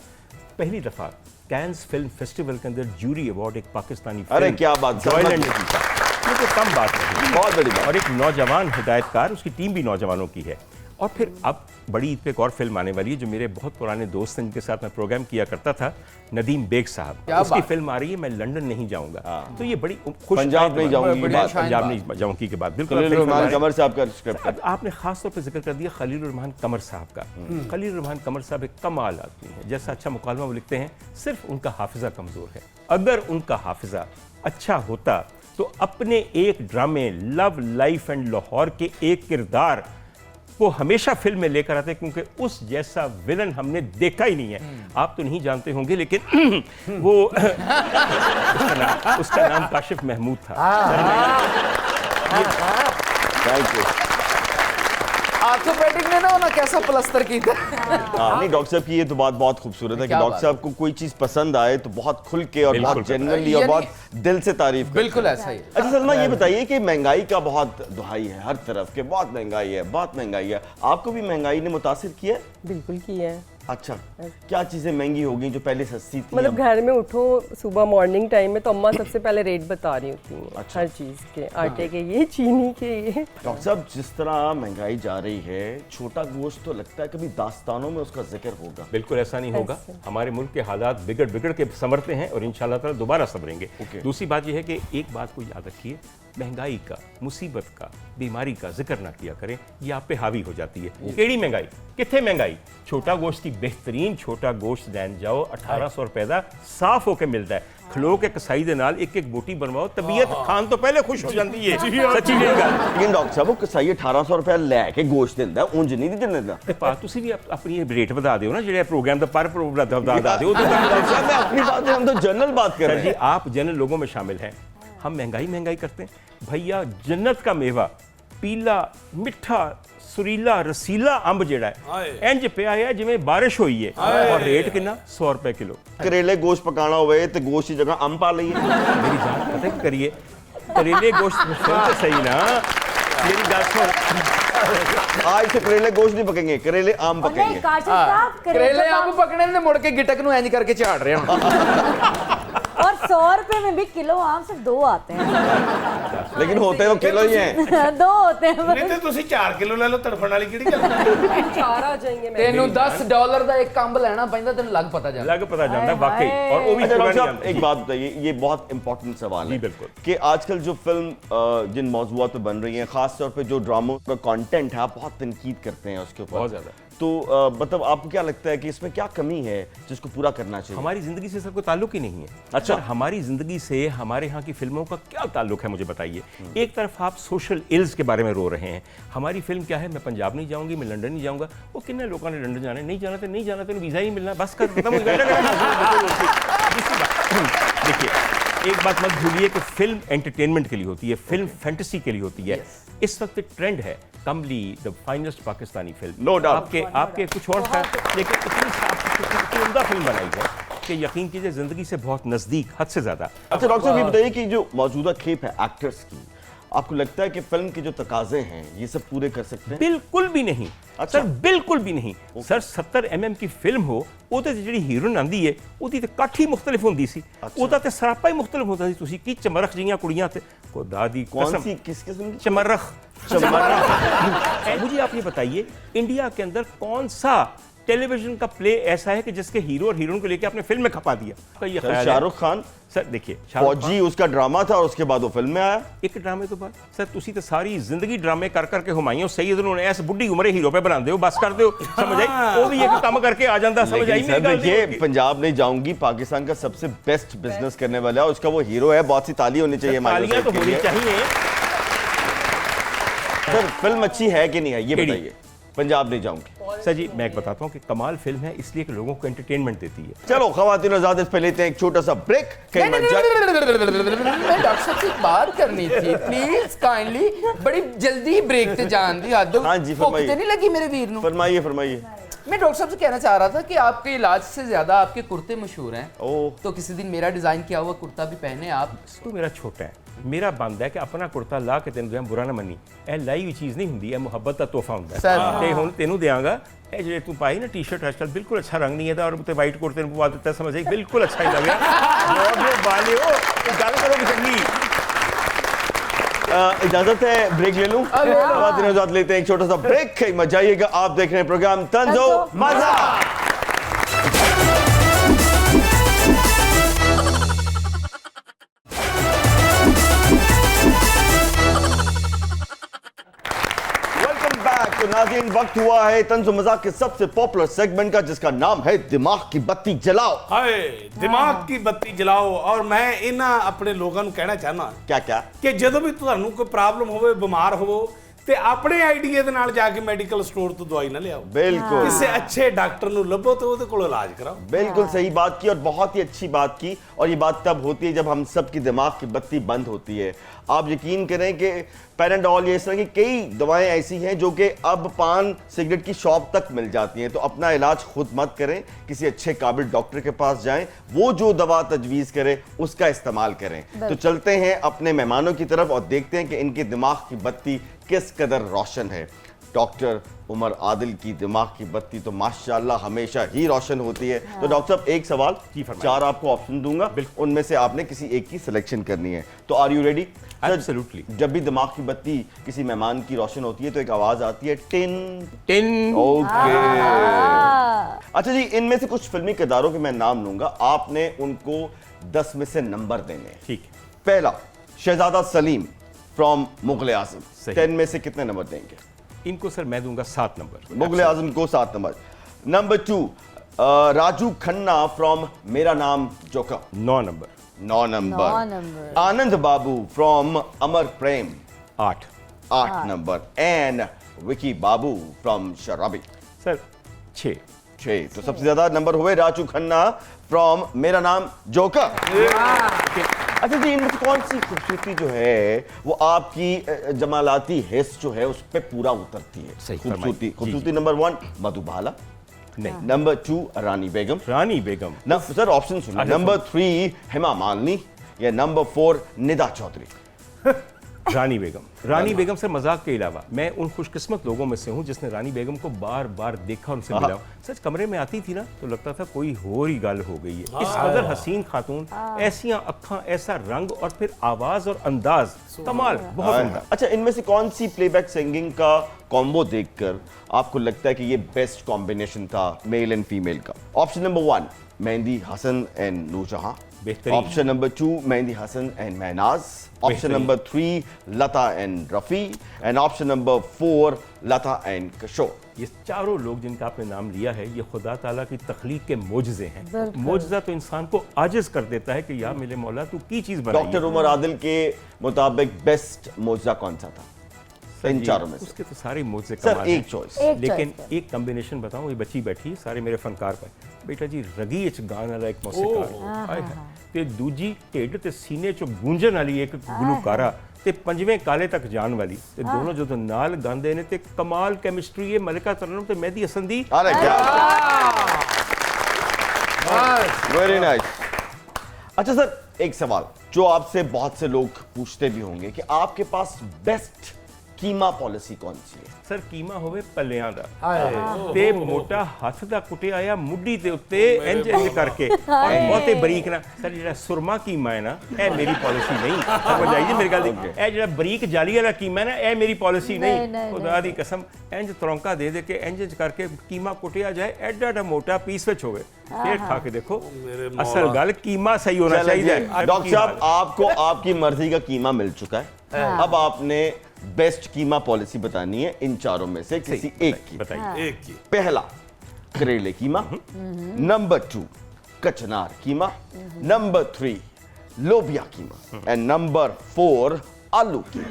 पहली दफा कैन्स फिल्म फेस्टिवल के अंदर जूरी अवार्ड एक पाकिस्तानी अरे क्या बात जॉयलैंड ने जीता ये तो कम बात नहीं बहुत बड़ी बात और एक नौजवान हिदायतकार उसकी टीम भी नौजवानों की है और फिर अब बड़ी ईद पे एक और फिल्म आने वाली है जो मेरे बहुत पुराने दोस्त हैं जिनके साथ मैं प्रोग्राम किया करता था नदीम बेग साहब उसकी फिल्म आ रही है मैं लंदन नहीं जाऊंगा तो ये बड़ी खुश पंजाब नहीं जाऊंगी पंजाब नहीं जाऊंगी के बाद खलील रहमान कमर साहब का स्क्रिप्ट अब आपने खास तौर पे जिक्र कर दिया खलील रहमान कमर साहब का खलील रहमान कमर साहब एक कमाल आदमी है जैसा अच्छा मुकालमा वो लिखते हैं सिर्फ उनका हाफिजा कमजोर है अगर उनका हाफिजा अच्छा होता तो अपने एक ड्रामे लव लाइफ एंड लाहौर के एक किरदार वो हमेशा फिल्म में लेकर आते क्योंकि उस जैसा विलन हमने देखा ही नहीं है आप तो नहीं जानते होंगे लेकिन वो उसका नाम काशिफ महमूद था थैंक यू ऑर्थोपेडिक ने ना कैसा प्लास्टर किया नहीं डॉक्टर साहब की ये तो बात बहुत खूबसूरत है कि डॉक्टर साहब को कोई चीज पसंद आए तो बहुत खुल के और बहुत जेन्युइनली और बहुत दिल से तारीफ करते हैं। बिल्कुल ऐसा ही। अच्छा सलमा ये बताइए कि महंगाई का बहुत दुहाई है हर तरफ के बहुत महंगाई है बहुत महंगाई है आपको भी महंगाई ने मुतासिर किया है बिल्कुल किया है अच्छा क्या चीजें महंगी हो गई जो पहले सस्ती थी मतलब घर में उठो सुबह मॉर्निंग टाइम में तो अम्मा सबसे पहले रेट बता रही होती हैं अच्छा। हर चीज़ के आटे के ये चीनी के ये डॉक्टर साहब जिस तरह महंगाई जा रही है छोटा गोश्त तो लगता है कभी दास्तानों में उसका जिक्र होगा बिल्कुल ऐसा नहीं होगा हमारे मुल्क के हालात बिगड़ बिगड़ के संवरते हैं और इंशाल्लाह ताला दोबारा संवरेंगे दूसरी बात यह है कि एक बात को याद रखिए महंगाई का मुसीबत का बीमारी का जिक्र ना किया करें ये आप पे हावी हो जाती है केड़ी महंगाई कितने महंगाई छोटा गोश्त की बेहतरीन छोटा गोश्त लैन जाओ 1800 रुपए का साफ होकर मिलता है खलो के कसाई दे नाल एक एक बोटी बनवाओ तबीयत खान तो पहले खुश हो जाती है सच्ची नहीं गल लेकिन डॉक्टर साहब वो कसाई 1800 रुपए लैके गोश्त दिंदा उंज नहीं दिंदा ते पा तुसी भी अपनी रेट बता दियो ना जेड़े प्रोग्राम दा पर प्रोग्राम बता दियो डॉक्टर साहब मैं अपनी बात हम तो जनरल बात कर रहे जी हैं आप जनरल लोगों में शामिल हैं हम महंगाई करते हैं भैया जन्नत का मेवा पीला मिठा सुरीला रसीला अंब जेड़ा है इंज पिया है जिवें बारिश हुई है और रेट कितना 100 रुपए किलो करेले गोश्त पकाना होवे ते गोश्त की जगह अंब पा लइए मेरी जान पता है करिए करेले गोश्त सुन सही ना मेरी बात सुन आज से करेले गोश्त नहीं पकेंगे करेले आम पकेंगे करेले आम पकने ने मुड़ के गिटक नु इंज करके झाड़ रहे हो और 100 रुपए में भी किलो आम सिर्फ 2 आते हैं लेकिन होते तो किलो ही हैं 2 होते हैं नहीं ते ਤੁਸੀਂ 4 ਕਿਲੋ ਲੈ ਲਓ ਤੜਫਣ ਵਾਲੀ ਕਿਹੜੀ ਗੱਲ चार आ जाएंगे तेनू $10 ਦਾ ਇੱਕ ਕੰਬ ਲੈਣਾ ਪੈਂਦਾ ਤੈਨੂੰ ਲੱਗ पता ਜਾਂਦਾ लग पता जाता है वाकई और वो भी अच्छा, पुरानी डॉक्टर साहब आदत। एक बात बताइए ये बहुत इंपॉर्टेंट सवाल है जी, बिल्कुल। कि आजकल जो फिल्म जिन मौजूआत पे बन रही हैं खास तौर पे जो ड्रामों का कंटेंट है आप बहुत तनकीद करते हैं उसके ऊपर बहुत ज्यादा। तो मतलब आपको क्या लगता है कि इसमें क्या कमी है जिसको पूरा करना चाहिए हमारी जिंदगी से सबको ताल्लुक ही नहीं है अच्छा। सर, हमारी जिंदगी से हमारे यहाँ की फिल्मों का क्या ताल्लुक है मुझे बताइए एक तरफ आप सोशल इल्स के बारे में रो रहे हैं हमारी फिल्म क्या है मैं पंजाब नहीं जाऊंगी मैं लंदन नहीं जाऊंगा वो कितने लोगों ने लंदन जाना है नहीं जाना तो वीजा ही मिलना बस कर खत्म हो जाएगा। देखिए एक बात मत भूलिए कि फिल्म एंटरटेनमेंट के लिए होती है, फिल्म फैंटेसी के लिए होती है। इस वक्त ट्रेंड है कमली the finest Pakistani film. No doubt. आपके कुछ और था, लेकिन इतनी साफ इतनी उम्दा फिल्म बनाई है कि यकीन कीजिए जिंदगी से बहुत नजदीक, हद से ज्यादा। अच्छा डॉक्टर साहब ये बताइए कि जो मौजूदा खेप है एक्टर्स की, आपको लगता है कि फिल्म के जो तकाजे हैं ये सब पूरे कर सकते हैं? बिल्कुल भी नहीं। अच्छा। सर बिल्कुल भी नहीं। सर 70 mm की फिल्म हो, ਉਹਦੇ ਤੇ ਜਿਹੜੀ ਹੀਰੋਇਨ ਆਂਦੀ ਏ ਉਹਦੀ ਤੇ ਕਾਠੀ ਮੁxtਲਿਫ ਹੁੰਦੀ ਸੀ, ਉਹਦਾ ਤੇ ਸਰਾਪਾ ਹੀ ਮੁxtਲਿਫ ਹੁੰਦਾ ਸੀ। ਤੁਸੀਂ ਕੀ ਚਮਰਖ ਜੀਆਂ ਕੁੜੀਆਂ ਤੇ खुदा दी कौन कसम। सी किस किस्म की? चमरख। मुझे आप ये बताइए इंडिया के अंदर कौन सा टेलीविजन का प्ले ऐसा है कि जिसके हीरो और हीरोइन को लेके आपने फिल्म में खपा दिया? ये ख्याल है? शाहरुख खान सर देखिए, शाहरुख खान फौजी उसका ड्रामा था और उसके बाद वो फिल्म में आया। एक ड्रामे तो बाद सर तुसी तो सारी जिंदगी ड्रामे कर करके हुमायूं सैयद ਨੂੰ ਐਸ ਬੁੱਢੀ ਉਮਰੇ ਹੀਰੋ पे बनाते हो, बस कर दो। समझ आई? वो भी एक काम करके आ जाता, समझ आई? लेकिन सर देखिए, पंजाब नहीं जाऊंगी पाकिस्तान का सबसे बेस्ट बिजनेस करने वाला है, उसका वो हीरो है। बहुत सी ताली होनी चाहिए हमारे तालियां तो होनी चाहिए। सर फिल्म अच्छी है कि नहीं है ये केड़ी? बताइए। पंजाब नहीं जाऊंगी। सर जी मैं एक बताता हूँ कि कमाल फिल्म है इसलिए कि लोगों को एंटरटेनमेंट देती है। चलो खवातीन आजाद, इस पे लेते हैं एक छोटा सा ब्रेक। मैं डॉक्टर साहब से एक बात करनी थी, प्लीज काइंडली। बड़ी जल्दी ब्रेक ते जान दी हद। हाँ जी, फरमाइए। भुख ते नहीं लगी मेरे वीर नू? फरमाइए फरमाइए। मैं डॉक्टर साहब से कहना चाह रहा था कि आपके इलाज से ज्यादा आपके कुर्ते मशहूर हैं। ओह। तो किसी दिन मेरा डिजाइन किया हुआ कुर्ता भी पहने आप। तू मेरा छोटा है, मेरा बंद है कि अपना कुर्ता ला के तेन बुरा ना मनी। ए लाई हुई चीज़ नहीं होंगी, मुहब्बत का तोहफा होंगे। ते हुण तेनू देंगा ए जो तू पाई ना टी शर्ट आजकल बिल्कुल अच्छा रंग नहीं है और उत्ते वाइट कुर्ते पवा दिता, समझ आई? बिल्कुल अच्छा ही लग रहा बाले हो गल करो चंगी। इजाजत है ब्रेक ले लूं? खवातीन आजाद लेते हैं एक छोटा सा ब्रेक। मजा आइएगा। आप देख रहे हैं प्रोग्राम तंजो मजा। तो नाज़रीन वक्त हुआ है तंज़ो मज़ाक के सबसे पॉपुलर सेगमेंट का, जिसका नाम है दिमाग की बत्ती जलाओ। हाय दिमाग की बत्ती जलाओ। और मैं इन्हां अपने लोगों ਨੂੰ ਕਹਿਣਾ ਚਾਹਨਾ क्या क्या? ਕਿ ਜਦੋਂ ਵੀ ਤੁਹਾਨੂੰ ਕੋਈ ਪ੍ਰੋਬਲਮ ਹੋਵੇ, ਬਿਮਾਰ ਹੋਵੋ, ਤੇ ਆਪਣੇ ਆਈਡੀਆ ਦੇ ਨਾਲ ਜਾ ਕੇ ਮੈਡੀਕਲ ਸਟੋਰ ਤੋਂ ਦਵਾਈ ਨਾ ਲਿਆਓ। बिल्कुल ਕਿਸੇ ਅੱਛੇ ਡਾਕਟਰ ਨੂੰ ਲੱਭੋ ਤੇ ਉਹਦੇ ਕੋਲ ਇਲਾਜ कराओ। बिल्कुल सही बात की और बहुत ही अच्छी बात की। और ये बात तब होती है जब हम सब की दिमाग की बत्ती बंद होती है। आप यकीन करें कि पैराडॉल ये इस तरह की कई दवाएं ऐसी हैं जो कि अब पान सिगरेट की शॉप तक मिल जाती हैं। तो अपना इलाज खुद मत करें, किसी अच्छे काबिल डॉक्टर के पास जाएं, वो जो दवा तजवीज़ करे उसका इस्तेमाल करें। तो चलते हैं अपने मेहमानों की तरफ और देखते हैं कि इनके दिमाग की बत्ती किस कदर रोशन है। डॉक्टर उमर आदिल की दिमाग की बत्ती तो माशाल्लाह हमेशा ही रोशन होती है। तो डॉक्टर साहब एक सवाल, जी फरमाइए। 4 आपको ऑप्शन दूंगा, उनमें से आपने किसी एक की सिलेक्शन करनी है। तो आर यू रेडी? Absolutely. जब भी दिमाग की बत्ती किसी मेहमान की रोशन होती है तो एक आवाज आती है टिन। टिन। ओके। अच्छा जी, इनमें से कुछ फिल्मी किरदारों के मैं नाम लूंगा, आपने उनको 10 में से नंबर देने हैं। ठीक है। पहला शहजादा सलीम फ्रॉम मुगल आजम, सही। 10 में से कितने नंबर देंगे? इनको सर मैं दूंगा 7 नंबर। मुगल आजम को 7 number. Number 2 Raju Khanna from मेरा नाम joker, 9 number. 9 number. 9 number. Anand Babu from Amar Prem, 8 8 number. And Vicky Babu from शराबी, सर 6 6। तो सबसे ज्यादा नंबर हुए राजू खन्ना फ्रॉम मेरा नाम जोकर। अच्छा जी, इनमें से कौन सी खूबसूरती जो है वो आपकी जमालाती हिस्स जो है उस पर पूरा उतरती है? सही खूबसूरती। फरमाइए। खूबसूरती नंबर 1 मधुबाला, नहीं। नंबर 2 रानी बेगम, रानी बेगम। सर ऑप्शन सुनिए, नंबर 3 हेमा मालिनी या नंबर 4 निदा चौधरी। रानी बेगम। रानी बेगम से मजाक के अलावा मैं उन खुशकिस्मत लोगों में से हूं जिसने रानी बेगम को बार बार देखा, उनसे मिला। सच कमरे में आती थी ना तो लगता था कोई और ही गल हो गई है। इस कदर हसीन खातून, ऐसियां अक्खां, ऐसा रंग और फिर आवाज और अंदाज, कमाल, बहुत उम्दा। अच्छा, इनमें से कौन सी प्लेबैक सिंगिंग का कॉम्बो देखकर आपको लगता है कि ये बेस्ट कॉम्बिनेशन था मेल एंड फीमेल का? Option number 1 Mehdi Hasan and Noorjehan, बेहतरीन। Option number 2 Mehdi Hasan and Mahnaz, option number 3 Lata and Rafi, and option number 4 Lata and Kishore. ये चारों लोग जिनका आपने नाम लिया है ये खुदा ताला की तख्लीक के मोजज़े हैं। बिल्कुल। मोजज़ा तो इंसान को आजिज कर देता है कि या मेरे मौला तू की चीज बनाई है। डॉक्टर उमर आदिल के मुताबिक बेस्ट मोजा कौन सा था? इन चारों में से? उसके तो सारे मुझसे सर कमाल एक हैं। चॉइस। लेकिन एक कॉम्बिनेशन बताऊं, ये बच्ची बैठी सारे मेरे फनकार पर बेटा जी रगी च गाने वाला एक मौसीकार हाय हाय ते दूजी ढिड ते सीने चों गूंजण वाली एक गुलूकारा ते पंजवें काले तक जान वाली ते दोनों जो नाल गांदे ने ते कमाल केमिस्ट्री है मलिका तरन्नुम ते मेहदी हसन दी। अरे क्या वेरी नाइस। अच्छा सर एक सवाल जो आपसे बहुत से लोग पूछते भी होंगे कि आपके पास बेस्ट कीमा पॉलिसी कौन सी है? सर कीमा होवे पल्लियां दा ते मोटा हथ दा कुटिया आया मुड्डी दे उत्ते इंज इंज करके और बहुते बरीक ना सर जेड़ा सुरमा कीमा है ना ए मेरी पॉलिसी नहीं समझ आई जी मेरी गल दी ए जेड़ा बरीक जाली वाला कीमा है ना ए मेरी पॉलिसी नहीं खुदा दी कसम इंज तरौंका दे दे के इंज इंज करके कीमा कुटिया जाए एडा एडा मोटा पीस विच होवे फिर खा के देखो असल गल कीमा सही होना चाहिए। डॉक्टर साहब आपको आपकी मर्जी का कीमा मिल चुका है, अब आपने बेस्ट कीमा पॉलिसी बतानी है इन चारों में से किसी एक की। बताइए। एक की पहला करेले कीमा, नंबर 2 कचनार कीमा, नंबर 3 लोबिया कीमा एंड नंबर 4 आलू कीमा।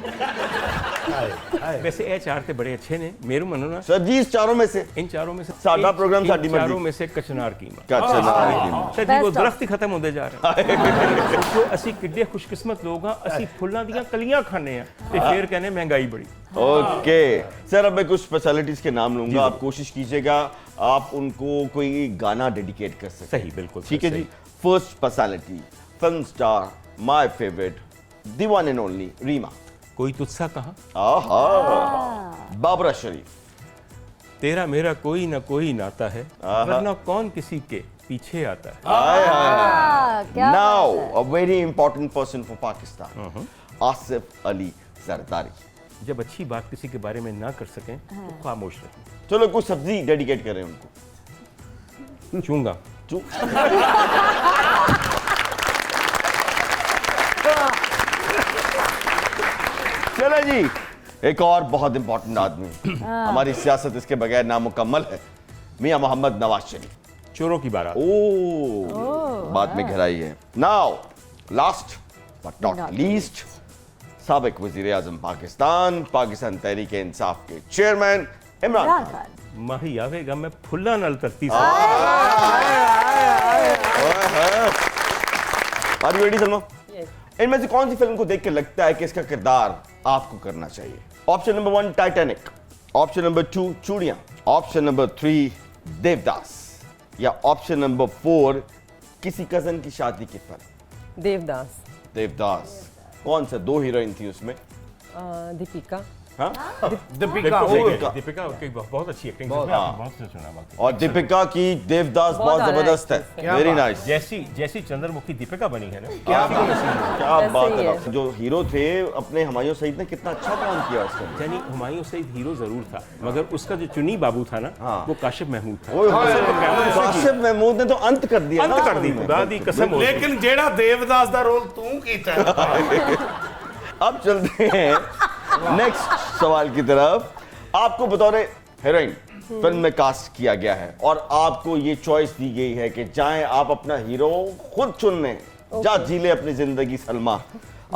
वैसे ए चार ते बड़े अच्छे ने मेरू मनो ना सर जी इस चारों में से इन चारों में से साडा प्रोग्राम इन साडी मर्जी। चारों में से कचनार कीमा कचनार कीमा सर जी वो Best दरख्त ही खत्म होते जा रहे हैं जो ਅਸੀਂ ਕਿੱਡੇ ਖੁਸ਼ਕਿਸਮਤ ਲੋਕ ਹਾਂ ਅਸੀਂ ਫੁੱਲਾਂ ਦੀਆਂ ਕਲੀਆਂ ਖਾਣੇ ਆ ਤੇ ਫੇਰ ਕਹਿੰਦੇ ਮਹਿੰਗਾਈ बड़ी। ओके सर अब मैं कुछ स्पेशलिटीज के नाम लूंगा, आप कोशिश कीजिएगा आप उनको कोई गाना डेडिकेट कर सकते सही बिल्कुल ठीक है जी। First speciality film star my favourite the one and only Reema. कोई तुझसा कहा आहा बाबरा शरीफ। तेरा मेरा कोई ना कोई नाता है वरना कौन किसी के पीछे आता है। हाय हाय क्या now a very important person for Pakistan Asif Ali Zardari. जब अच्छी बात किसी के बारे में ना कर सकें तो खामोश रहें। चलो कुछ सब्जी डेडिकेट करें उनको। चूंगा चू चलो जी एक और बहुत इंपॉर्टेंट आदमी हमारी सियासत इसके बगैर नामुकम्मल है, मियां मोहम्मद नवाज शरीफ। चोरों की बारात। बात में गहराई है। Now last but not least साबिक वजीर आजम पाकिस्तान पाकिस्तान तहरीक इंसाफ के चेयरमैन इमरान इमरान खान। खान। माही आवेगा मैं फुल्ला नल तरती Are you ready, सलमा? इनमें से कौन सी फिल्म को देख के लगता है कि इसका किरदार आपको करना चाहिए? Option number 1 Titanic, option number 2 चूड़ियां, ऑप्शन नंबर 3 देवदास या ऑप्शन नंबर 4 किसी कजन की शादी की फिल्म। देवदास। देवदास कौन सा 2 हीरोइन थी उसमें? दीपिका। हाँ? दीपिका दीपिका की बहुत अच्छी एक्टिंग है बहुत से सुना बाकी। और दीपिका की देवदास बहुत बहुत जबरदस्त है। आया वेरी नाइस। जैसी चंद्रमुखी दीपिका बनी है ना क्या ऐसे बात ही है है। डॉक्टर। जो हीरो थे अपने हुमायूं सईद ने कितना अच्छा काम किया उसमें। यानी हुमायूं सईद हीरो जरूर था मगर उसका जो चुनी बाबू था ना हाँ। वो काशिफ महमूद था। ओए होए, काशिफ महमूद ने तो अंत कर दिया अंत ना कर दी फिल्म में। खुदा दी कसम हो लेकिन जेड़ा देवदास दा रोल तू कीता है। अब चलते हैं नेक्स्ट सवाल की तरफ। आपको बतौर हीरोइन फिल्म में कास्ट किया गया है और आपको ये चॉइस दी गई है कि जाएं आप अपना हीरो खुद चुन लें। जा जी ले अपनी जिंदगी सलमा।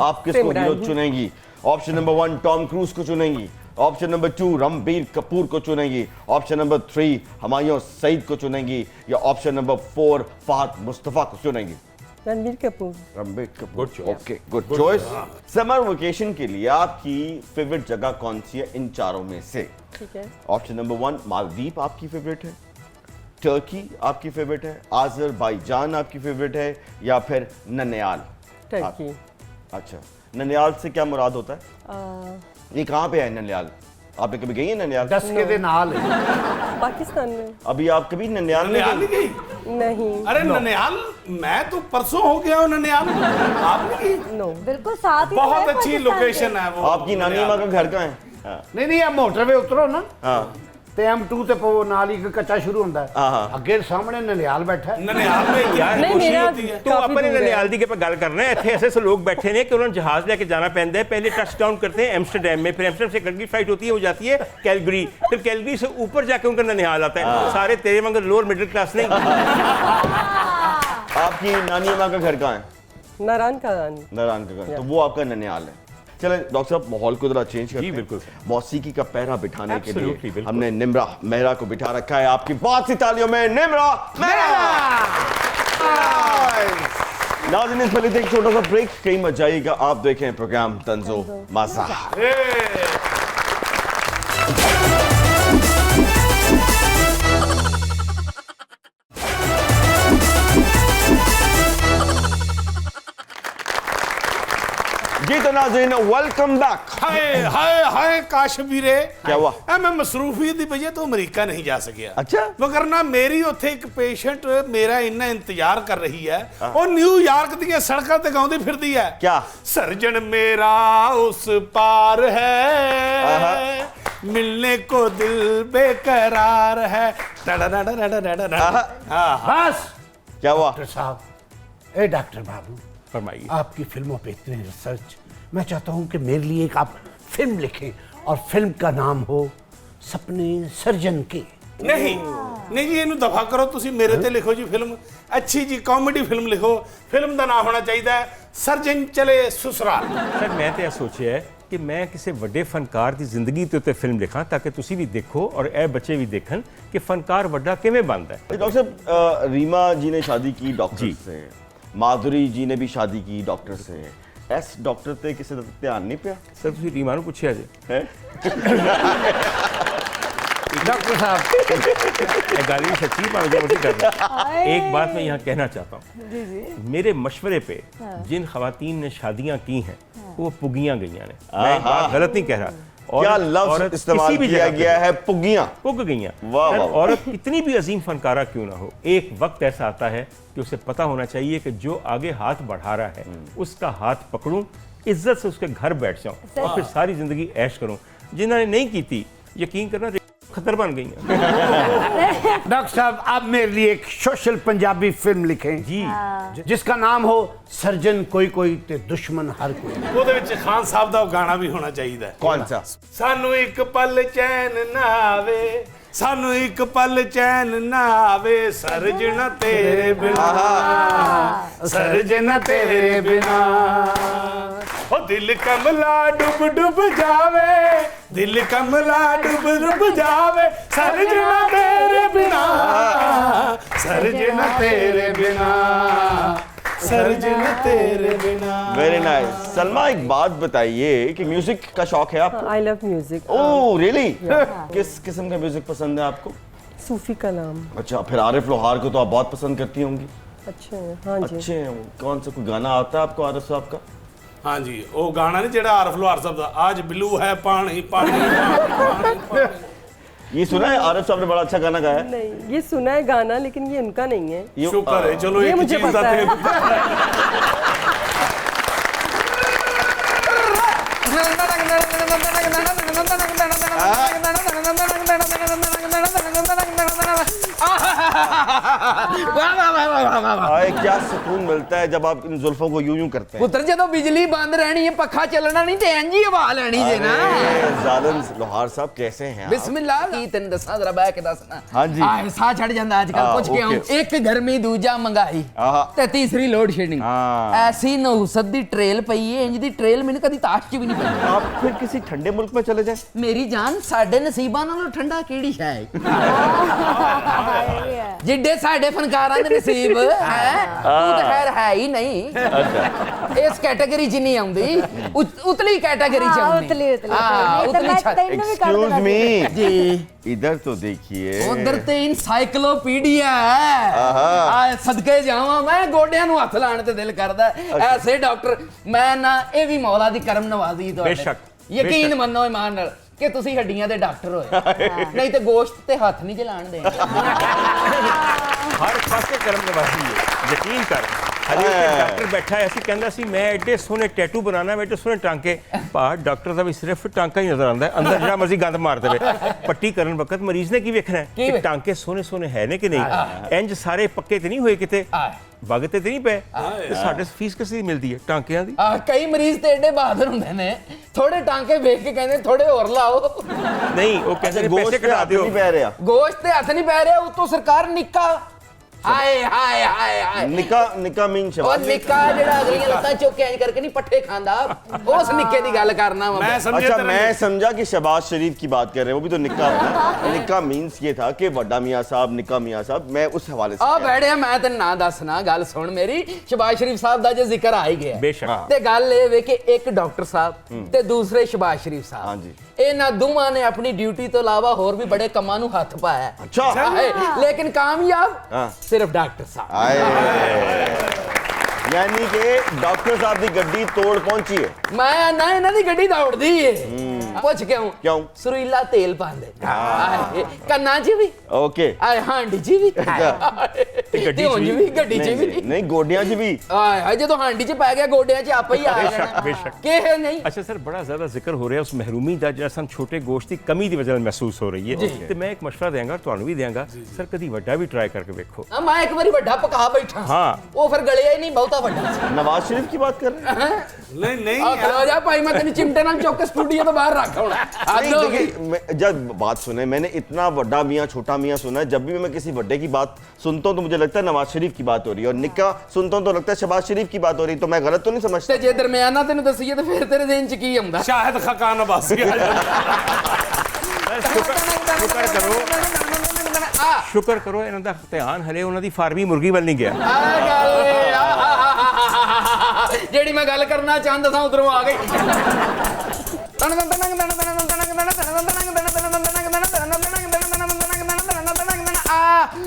आप किसको सिमरन। हीरो चुनेंगी? ऑप्शन नंबर 1 टॉम क्रूज को चुनेंगी, ऑप्शन नंबर 2 रणबीर कपूर को चुनेंगी, ऑप्शन नंबर 3 हुमायूं सईद को चुनेंगी या ऑप्शन नंबर 4 फहद मुस्तफा को चुनेंगी? Ranbir Kapoor. Ranbir Kapoor. Good choice. Okay good choice. Summer vacation के लिए आपकी फेवरेट जगह कौन सी है इन चारों में से? ठीक है। ऑप्शन नंबर 1 मालदीव आपकी फेवरेट है, टर्की आपकी फेवरेट है, आज़रबाईजान आपकी फेवरेट है या फिर ननियाल? टर्की। अच्छा ननियाल से क्या मुराद होता है? ये कहाँ पे है ननियाल? आपने कभी गई है ननियाल? दस के दे नाल है। पाकिस्तान में। अभी आप कभी ननियाल में ननियाल नहीं गई? गई? नहीं। अरे ननियाल मैं तो परसों हो गया हूँ ननियाल। आप नहीं गई? नो। बिल्कुल साथ ही बहुत तो है अच्छी पाकिस्तान लोकेशन के। है वो। आपकी नानी माँ का घर कहाँ है? हाँ। नहीं नहीं आप मोटरवे उतरो ना हाँ ਤੇ M2 ਤੇ ਪੋ ਨਾਲ ਹੀ ਇੱਕ ਕੱਚਾ ਸ਼ੁਰੂ ਹੁੰਦਾ ਹੈ। हाँ हाँ ਅੱਗੇ ਸਾਹਮਣੇ ਨਲਿਆਲ ਬੈਠਾ ਹੈ। ननियाल में क्या यार नहीं, खुशी मेरा होती है। तो काफी अपने दूर है। ननियाल दी के पे गल करना है ਇੱਥੇ ऐसे लोग बैठे ने कि उन्होंने जहाज लेके जाना पैंदा है। पहले टच डाउन करते हैं एम्स्टर्डम में, फिर एम्स्टर्डम से कड़की फ्लाइट होती है वो जाती है कैलगरी, फिर कैलगरी से ऊपर जाके उनका ननियाल आता है। सारे तेरे मगर लोअर मिडिल क्लास नहीं। आपकी नानी माँ का घर कहाँ है? नारायण का। नारायण का घर, तो वो आपका ननियाल है। चले डॉक्टर साहब, माहौल को जरा चेंज करते हैं। बिल्कुल। मौसीकी का पहरा बिठाने के Absolutely, लिए बिल्कुल। हमने निम्रा मेहरा को बिठा रखा है। आपकी बहुत सी तालियों में निम्रा मेहरा। नाज़रीन, इस पहले एक छोटा सा ब्रेक, कहीं मत जाइएगा, आप देखें प्रोग्राम तंजो माज़ा। जी तो नाज़रीन, वेलकम बैक। हाय हाय हाय काश ਵੀਰੇ क्या हुआ? मैं मसरूफियत ਦੀ ਵਜ੍ਹਾ ਤੋਂ ਅਮਰੀਕਾ ਨਹੀਂ ਜਾ ਸਕਿਆ। अच्छा। ਵਗਰਨਾ ਮੇਰੀ ਉੱਥੇ ਇੱਕ ਪੇਸ਼ੈਂਟ ਮੇਰਾ ਇੰਨਾ ਇੰਤਜ਼ਾਰ ਕਰ ਰਹੀ ਹੈ, ਉਹ ਨਿਊਯਾਰਕ ਦੀਆਂ ਸੜਕਾਂ ਤੇ ਗਾਉਂਦੀ ਫਿਰਦੀ ਹੈ। क्या? सर्जन मेरा उस पार है, मिलने को दिल बेकरार है। बस क्या हुआ? डॉक्टर साहब, ए डॉक्टर बाबू, फरमाइए। आपकी फिल्मों पे इतने रिसर्च, मैं चाहता हूँ कि मेरे लिए एक आप फिल्म लिखें और फिल्म का नाम हो सपने सर्जन के। नहीं नहीं जी, ਇਹਨੂੰ ਦਫਾ ਕਰੋ। ਤੁਸੀਂ ਮੇਰੇ ਤੇ ਲਿਖੋ ਜੀ ਫਿਲਮ, ਅੱਛੀ ਜੀ ਕਾਮੇਡੀ ਫਿਲਮ ਲਿਖੋ। ਫਿਲਮ ਦਾ ਨਾਮ ਹੋਣਾ ਚਾਹੀਦਾ ਹੈ ਸਰਜਨ ਚਲੇ ਸਸੁਰਾਲ। ਸਰ ਮੈਂ ਤਾਂ ਇਹ ਸੋਚਿਆ ਹੈ ਕਿ ਮੈਂ ਕਿਸੇ ਵੱਡੇ ਫਨਕਾਰ ਦੀ ਜ਼ਿੰਦਗੀ ਤੇ ਉੱਤੇ ਫਿਲਮ ਲਿਖਾਂ ਤਾਂ ਕਿ ਤੁਸੀਂ ਵੀ ਦੇਖੋ ਔਰ ਇਹ ਬੱਚੇ ਵੀ ਦੇਖਣ ਕਿ ਫਨਕਾਰ ਵੱਡਾ ਕਿਵੇਂ ਬਣਦਾ ਹੈ। डॉक्टर साहब, रीमा जी ने शादी की डॉक्टर जी। से, माधुरी जी ने भी शादी की डॉक्टर से, एस डॉक्टर ते किसी का ध्यान नहीं पिया ਸਰ ਤੁਸੀਂ ਰੀਮਾ ਨੂੰ ਪੁੱਛਿਆ ਜੇ है? डॉक्टर साहब, ये गाली भी सच्ची मानो जो मर्जी कर लो। एक बात मैं यहाँ कहना चाहता हूँ, मेरे मशवरे पे जिन खवातीन ने शादियां की हैं वो पुगियां गई हैं। मैं एक बात गलत नहीं कह रहा। क्या लफ्ज इस्तेमाल किया गया है? पुगियां। पुग गई हैं। वाह, सर, वाह। औरत कितनी भी अजीम फनकारा क्यों ना हो, एक वक्त ऐसा आता है कि उसे पता होना चाहिए कि जो आगे हाथ बढ़ा रहा है उसका हाथ पकड़ूं, इज्जत से उसके घर बैठ जाऊं और फिर सारी जिंदगी ऐश करूं। जिन्होंने नहीं की थी, यकीन करना खतर बन गई हैं। डॉक्टर साहब, आप मेरे लिए एक सोशल पंजाबी फिल्म लिखें जी। जिसका नाम हो सर्जन कोई कोई ते दुश्मन हर कोई। ਉਹਦੇ ਵਿੱਚ ਖਾਨ ਸਾਹਿਬ ਦਾ ਉਹ ਗਾਣਾ ਵੀ ਹੋਣਾ ਚਾਹੀਦਾ ਹੈ। कौन सा? ਸਾਨੂੰ ਇੱਕ ਪਲ ਚੈਨ ਨਾ ਆਵੇ, ਸਾਨੂੰ ਇੱਕ ਪਲ ਚੈਨ ਨਾ ਆਵੇ, ਸਰਜਣਾ ਤੇਰੇ ਬਿਨਾ, ਸਰਜਣਾ ਤੇਰੇ ਬਿਨਾ। ਉਹ ਦਿਲ ਕਮਲਾ ਡੁੱਬ ਡੁੱਬ ਜਾਵੇ, ਦਿਲ ਕਮਲਾ ਡੁੱਬ ਡੁੱਬ ਜਾਵੇ, ਸਰਜਣਾ ਤੇਰੇ ਬਿਨਾ, ਸਰਜਣਾ ਤੇਰੇ ਬਿਨਾ, सर्जन तेरे बिना। Very nice. सलमा, एक बात बताइए कि म्यूजिक का शौक है आपको? I love music. Oh really? किस किस्म का म्यूजिक पसंद है आपको? सूफी का नाम। अच्छा, फिर आरिफ लोहार को तो आप बहुत पसंद करती होंगी। अच्छे हैं, हाँ जी। अच्छे हैं। कौन सा कोई गाना आता है आपको आरिफ साहब का? हाँ जी, वो गाना नहीं जेड़ा आरिफ लोहार साहब दा, आज बिलू है पानी पानी पानी पानी। ये सुना है? आरिफ साहब ने बड़ा अच्छा गाना गाया है। नहीं, ये सुना है गाना लेकिन ये उनका नहीं है। ये शुक्र है, चलो ये एक मुझे चीज पता दा है। आए, क्या सुकून मिलता है जब आप इन जुल्फों को यूं यूं करते हैं। ਪੁੱਤਰ ਜਦੋਂ ਬਿਜਲੀ ਬੰਦ ਰਹਿਣੀ ਹੈ, ਪੱਖਾ ਚੱਲਣਾ ਨਹੀਂ ਤੇ ਇੰਜ ਹੀ ਹਵਾ ਲੈਣੀ ਜੇ ਨਾ। अरे, जालिम लोहार साहब कैसे हैं आप? ਬਿਸਮਿਲ੍ਲਾ। ਕੀ ਤੈਨੂੰ ਦੱਸਾਂ, ਜ਼ਰਾ ਬਹਿ ਕੇ ਦੱਸਣਾ। हाँ जी। ਆਏ ਸਾਹ ਛੱਡ ਜਾਂਦਾ ਅੱਜ ਕੱਲ, ਪੁੱਛ ਕੇ ਆਉਂ। okay। ਇੱਕ ਗਰਮੀ, ਦੂਜਾ ਮਹਿੰਗਾਈ ਆਹਾ। ਤੇ ਤੀਸਰੀ ਲੋਡ ਸ਼ੇਡਿੰਗ। ਹਾਂ। ਐਸੀ ਨਹੂਸਤ ਦੀ ਟ੍ਰੇਲ ਪਈ ਏ, ਇੰਜ ਦੀ ਟ੍ਰੇਲ ਮੈਨੂੰ ਕਦੀ ਤਾਸ਼ 'ਚ ਵੀ ਨਹੀਂ ਪਈ। आप फिर किसी ठंडे मुल्क में चले जाएं। ਮੇਰੀ ਜਾਨ, ਸਾਡੇ ਨਸੀਬਾਂ ਨਾਲੋਂ ਠੰਡਾ ਕਿਹੜੀ ਸ਼ੈ ਹੈ? ਜਿੱਡੇ ਸਾਡੇ ਫਨਕਾਰਾਂ ਦੇ ਨਸੀਬ ਹੈ, ਤੂੰ ਤਾਂ ਖੈਰ ਹੈ ਹੀ ਨਹੀਂ। ਇਸ ਕੈਟਾਗਰੀ 'ਚ ਨਹੀਂ ਆਉਂਦੀ, ਉਤਲੀ ਕੈਟਾਗਰੀ 'ਚ ਆਉਂਦੀ। ਉਤਲੀ ਛੱਤ। Excuse me। ਜੀ इधर तो देखिए। ਉਧਰ ਤੇ ਇਨਸਾਈਕਲੋਪੀਡੀਆ ਹੈ। ਆ ਸਦਕੇ ਜਾਵਾਂ ਮੈਂ, ਗੋਡਿਆਂ ਨੂੰ ਹੱਥ ਲਾਣ ਤੇ ਦਿਲ ਕਰਦਾ। ਐਸੇ ਡਾਕਟਰ ਮੈਂ ਨਾ, ਇਹ ਵੀ ਮੌਲਾ ਦੀ ਕਰਮ ਨਵਾਜ਼ੀ ਤੁਹਾਡੇ। ਬੇਸ਼ੱਕ, ਯਕੀਨ ਬੇਸ਼ੱਕ। ਮੰਨੋ ਇਮਾਨ ਨਾਲ ਕਿ ਤੁਸੀਂ ਹੱਡੀਆਂ ਦੇ ਡਾਕਟਰ ਹੋਏ, ਨਹੀਂ ਤੇ ਗੋਸ਼ਤ ਤੇ ਹੱਥ ਨਹੀਂ ਜਲਾਣ ਦੇ। हर पासे कर्म नवाजी है, यकीन कर। हजे डॉक्टर बैठा है, ऐसी कहता सी मैं एडे सोहने टैटू बनाना, मैं एडे सोहने टांके। भा डॉक्टर का भी सिर्फ टांका ही नजर आता है, अंदर जिहड़ा मर्जी गंद मार देवे। पट्टी करन वक्त मरीज ने की वेखना है कि टांके सोहने सोहने है ने कि नहीं, इंज सारे पक्के ते नहीं होए किते, वगते ते नहीं पे। ते साडे फीस किस दी मिलदी है टांकियां दी। ਕਈ ਮਰੀਜ਼ ਤੇ ਏਡੇ ਬਹਾਦਰ ਹੁੰਦੇ ਨੇ, ਥੋੜੇ ਟਾਂਕੇ ਵੇਖ ਕੇ ਕਹਿੰਦੇ ਥੋੜੇ ਹੋਰ ਲਾਓ। नहीं वो कहते हैं गोश्त पैसे पे कटा हाथ दियो। नहीं पै रहा। ਗੋਸ਼ਤ ਤੇ ਹੱਥ ਨਹੀਂ ਪੈ ਰਿਹਾ, ਉਤੋਂ ਸਰਕਾਰ ਨਿੱਕਾ हाय हाय हाय हाय निका मीन और शबाज निक्का जेड़ा अगलियां लत्तां चुक के इंज करके नहीं पट्ठे खांदा उस निक्के दी गल करना वा मैं समझे अच्छा तेरा मैं समझा कि शहबाज शरीफ की बात कर रहे हैं, वो भी तो निक्का होना। निक्का मीन्स ये था कि वड्डा मियां साहब, निक्का मियां साहब, मैं उस हवाले से आ कह रहा बैठे मैं तेन ना दसना गल सुन मेरी शहबाज शरीफ साहब दा जे जिक्र आ ही गया बेशक। ते गल ये वे कि एक डॉक्टर साहब ते दूसरे शहबाज शरीफ साहब हाँ जी। ਇਹਨਾਂ ਦੋਵਾਂ ਨੇ ਆਪਣੀ ਡਿਊਟੀ ਤੋਂ ਇਲਾਵਾ ਹੋਰ ਵੀ ਬੜੇ ਕੰਮਾਂ ਨੂੰ ਹੱਥ ਪਾਇਆ अच्छा ਹੈ ਲੇਕਿਨ ਕਾਮਯਾਬ हाँ। ਸਿਰਫ ਡਾਕਟਰ ਸਾਹਿਬ आए यानी कि डॉक्टर साहब की गड्डी तोड़ पहुंची है। ਮੈਂ ਨਾ ਇਹਨਾਂ ਦੀ ਗੱਡੀ ਦੌੜਦੀ ਏ ਪੁੱਛ ਕਿਉਂ क्यों? ਸੁਰੀਲਾ ਤੇਲ ਪਾਉਂਦੇ ਆਏ ਕੰਨਾਂ 'ਚ ਵੀ ओके ਆਏ ਹਾਂਡੀ 'ਚ ਵੀ ਗੱਡੀ 'ਚ ਤੇ ਉਂਝ ਵੀ ਗੱਡੀ 'ਚ ਵੀ नहीं गोडियां च भी ਆਏ ਜਦੋਂ ਹਾਂਡੀ 'ਚ ਪੈ ਗਿਆ ਗੋਡਿਆਂ 'ਚ ਆਪੇ ਹੀ ਆ ਜਾਣਾ बेशक। ਕਿਹ ਨਹੀਂ अच्छा सर बड़ा ज़्यादा जिक्र हो रहा है उस महरूमी का ਜਿਹੜਾ ਸਾਨੂੰ ਛੋਟੇ ਗੋਸ਼ਤ ਦੀ ਕਮੀ ਦੀ ਵਜ੍ਹਾ ਨਾਲ ਮਹਿਸੂਸ ਹੋ ਰਹੀ ਹੈ ਤੇ ਮੈਂ ਇੱਕ ਮਸ਼ਵਰਾ ਦੇਵਾਂਗਾ ਤੁਹਾਨੂੰ ਵੀ ਦੇਵਾਂਗਾ ਸਰ ਕਦੀ ਵੱਡਾ ਵੀ ਟਰਾਈ ਕਰਕੇ ਵੇਖੋ ਆ ਮੈਂ ਇੱਕ ਵਾਰੀ ਵੱਡਾ ਪਕਾ ਬੈਠਾ ਹਾਂ। ਉਹ ਫਿਰ ਗਲਿਆ ਹੀ ਨਹੀਂ ਬਹੁਤਾ ਵੱਡਾ नवाज शरीफ की बात कर रहे हैं? नहीं ਆ ਖਲੋ ਜਾ ਭਾਈ ਮੈਂ ਤੈਨੂੰ ਚਿਮਟੇ ਨਾਲ ਚੁੱਕ ਕੇ ਸਟੂਡੀਓ ਤੋਂ ਬਾਹਰ ਰੱਖ ਹੁਣ नहीं, देखिए, जब बात सुने मैंने इतना बड़ा मियाँ छोटा मियाँ सुना है, जब भी मैं किसी बड़े की बात सुनता हूँ तो मुझे लगता है नवाज शरीफ की बात हो रही है, और निक्का सुनता हूँ तो लगता है शहबाज शरीफ की बात हो रही है। तो मैं गलत तो नहीं समझता? ਤੇ ਜੇ ਦਰਮਿਆਨਾ ਤੈਨੂੰ ਦੱਸੀਏ ਤਾਂ ਫਿਰ ਤੇਰੇ ਦਿਨ ਚ ਕੀ ਆਉਂਦਾ शाहिद खकान अब्बासी आ जाए। ਸ਼ੁਕਰ ਕਰੋ ਇਹਨਾਂ ਦਾ ਧਿਆਨ ਹਲੇ ਉਹਨਾਂ ਦੀ ਫਾਰਮੀ ਮੁਰਗੀ ਵੱਲ ਨਹੀਂ ਗਿਆ ਆ ਗੱਲ ਏ, ਜਿਹੜੀ ਮੈਂ ਗੱਲ ਕਰਨਾ ਚਾਹੁੰਦਾ ਸਾਂ ਉਧਰੋਂ ਆ ਗਈ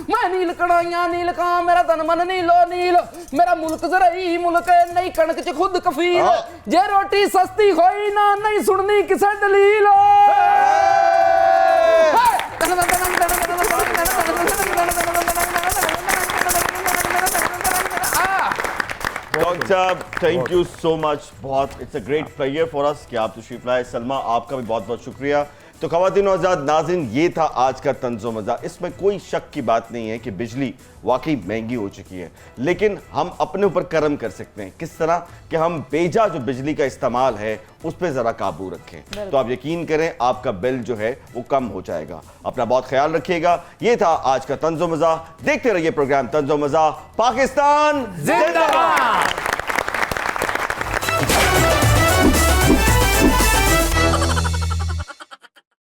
ਮੈਂ ਨੀਲ ਕੜਾਈਆਂ ਨੀਲ ਕਾਂ ਮੇਰਾ ਤਨ ਮਨ ਨੀਲੋ ਨੀਲ ਮੇਰਾ ਮੁਲਕ ਜ਼ਰਈ ਮੁਲਕ ਨਹੀਂ ਕਣਕ ਚ ਖੁਦ ਕਫੀਲ ਜੇ ਰੋਟੀ ਸਸਤੀ ਹੋਈ ਨਾ ਨਹੀਂ ਸੁਣਨੀ ਕਿਸੇ ਦਲੀਲ डॉक्टर साहब थैंक यू सो मच। बहुत it's a great pleasure for us कि आप तशरीफ लाए। सलमा आपका भी बहुत बहुत शुक्रिया। तो ख़वातीन और हज़रात नाज़रीन, ये था आज का तंज़ो मज़ा। इसमें कोई शक की बात नहीं है कि बिजली वाकई महंगी हो चुकी है, लेकिन हम अपने ऊपर कर्म कर सकते हैं। किस तरह कि हम बेजा जो बिजली का इस्तेमाल है उस पर ज़रा काबू रखें, तो आप यकीन करें आपका बिल जो है वो कम हो जाएगा। अपना बहुत ख्याल रखिएगा। ये था आज का तंज़ो मज़ा। देखते रहिए प्रोग्राम तंज़ो मज़ा। पाकिस्तान जिंदाबाद।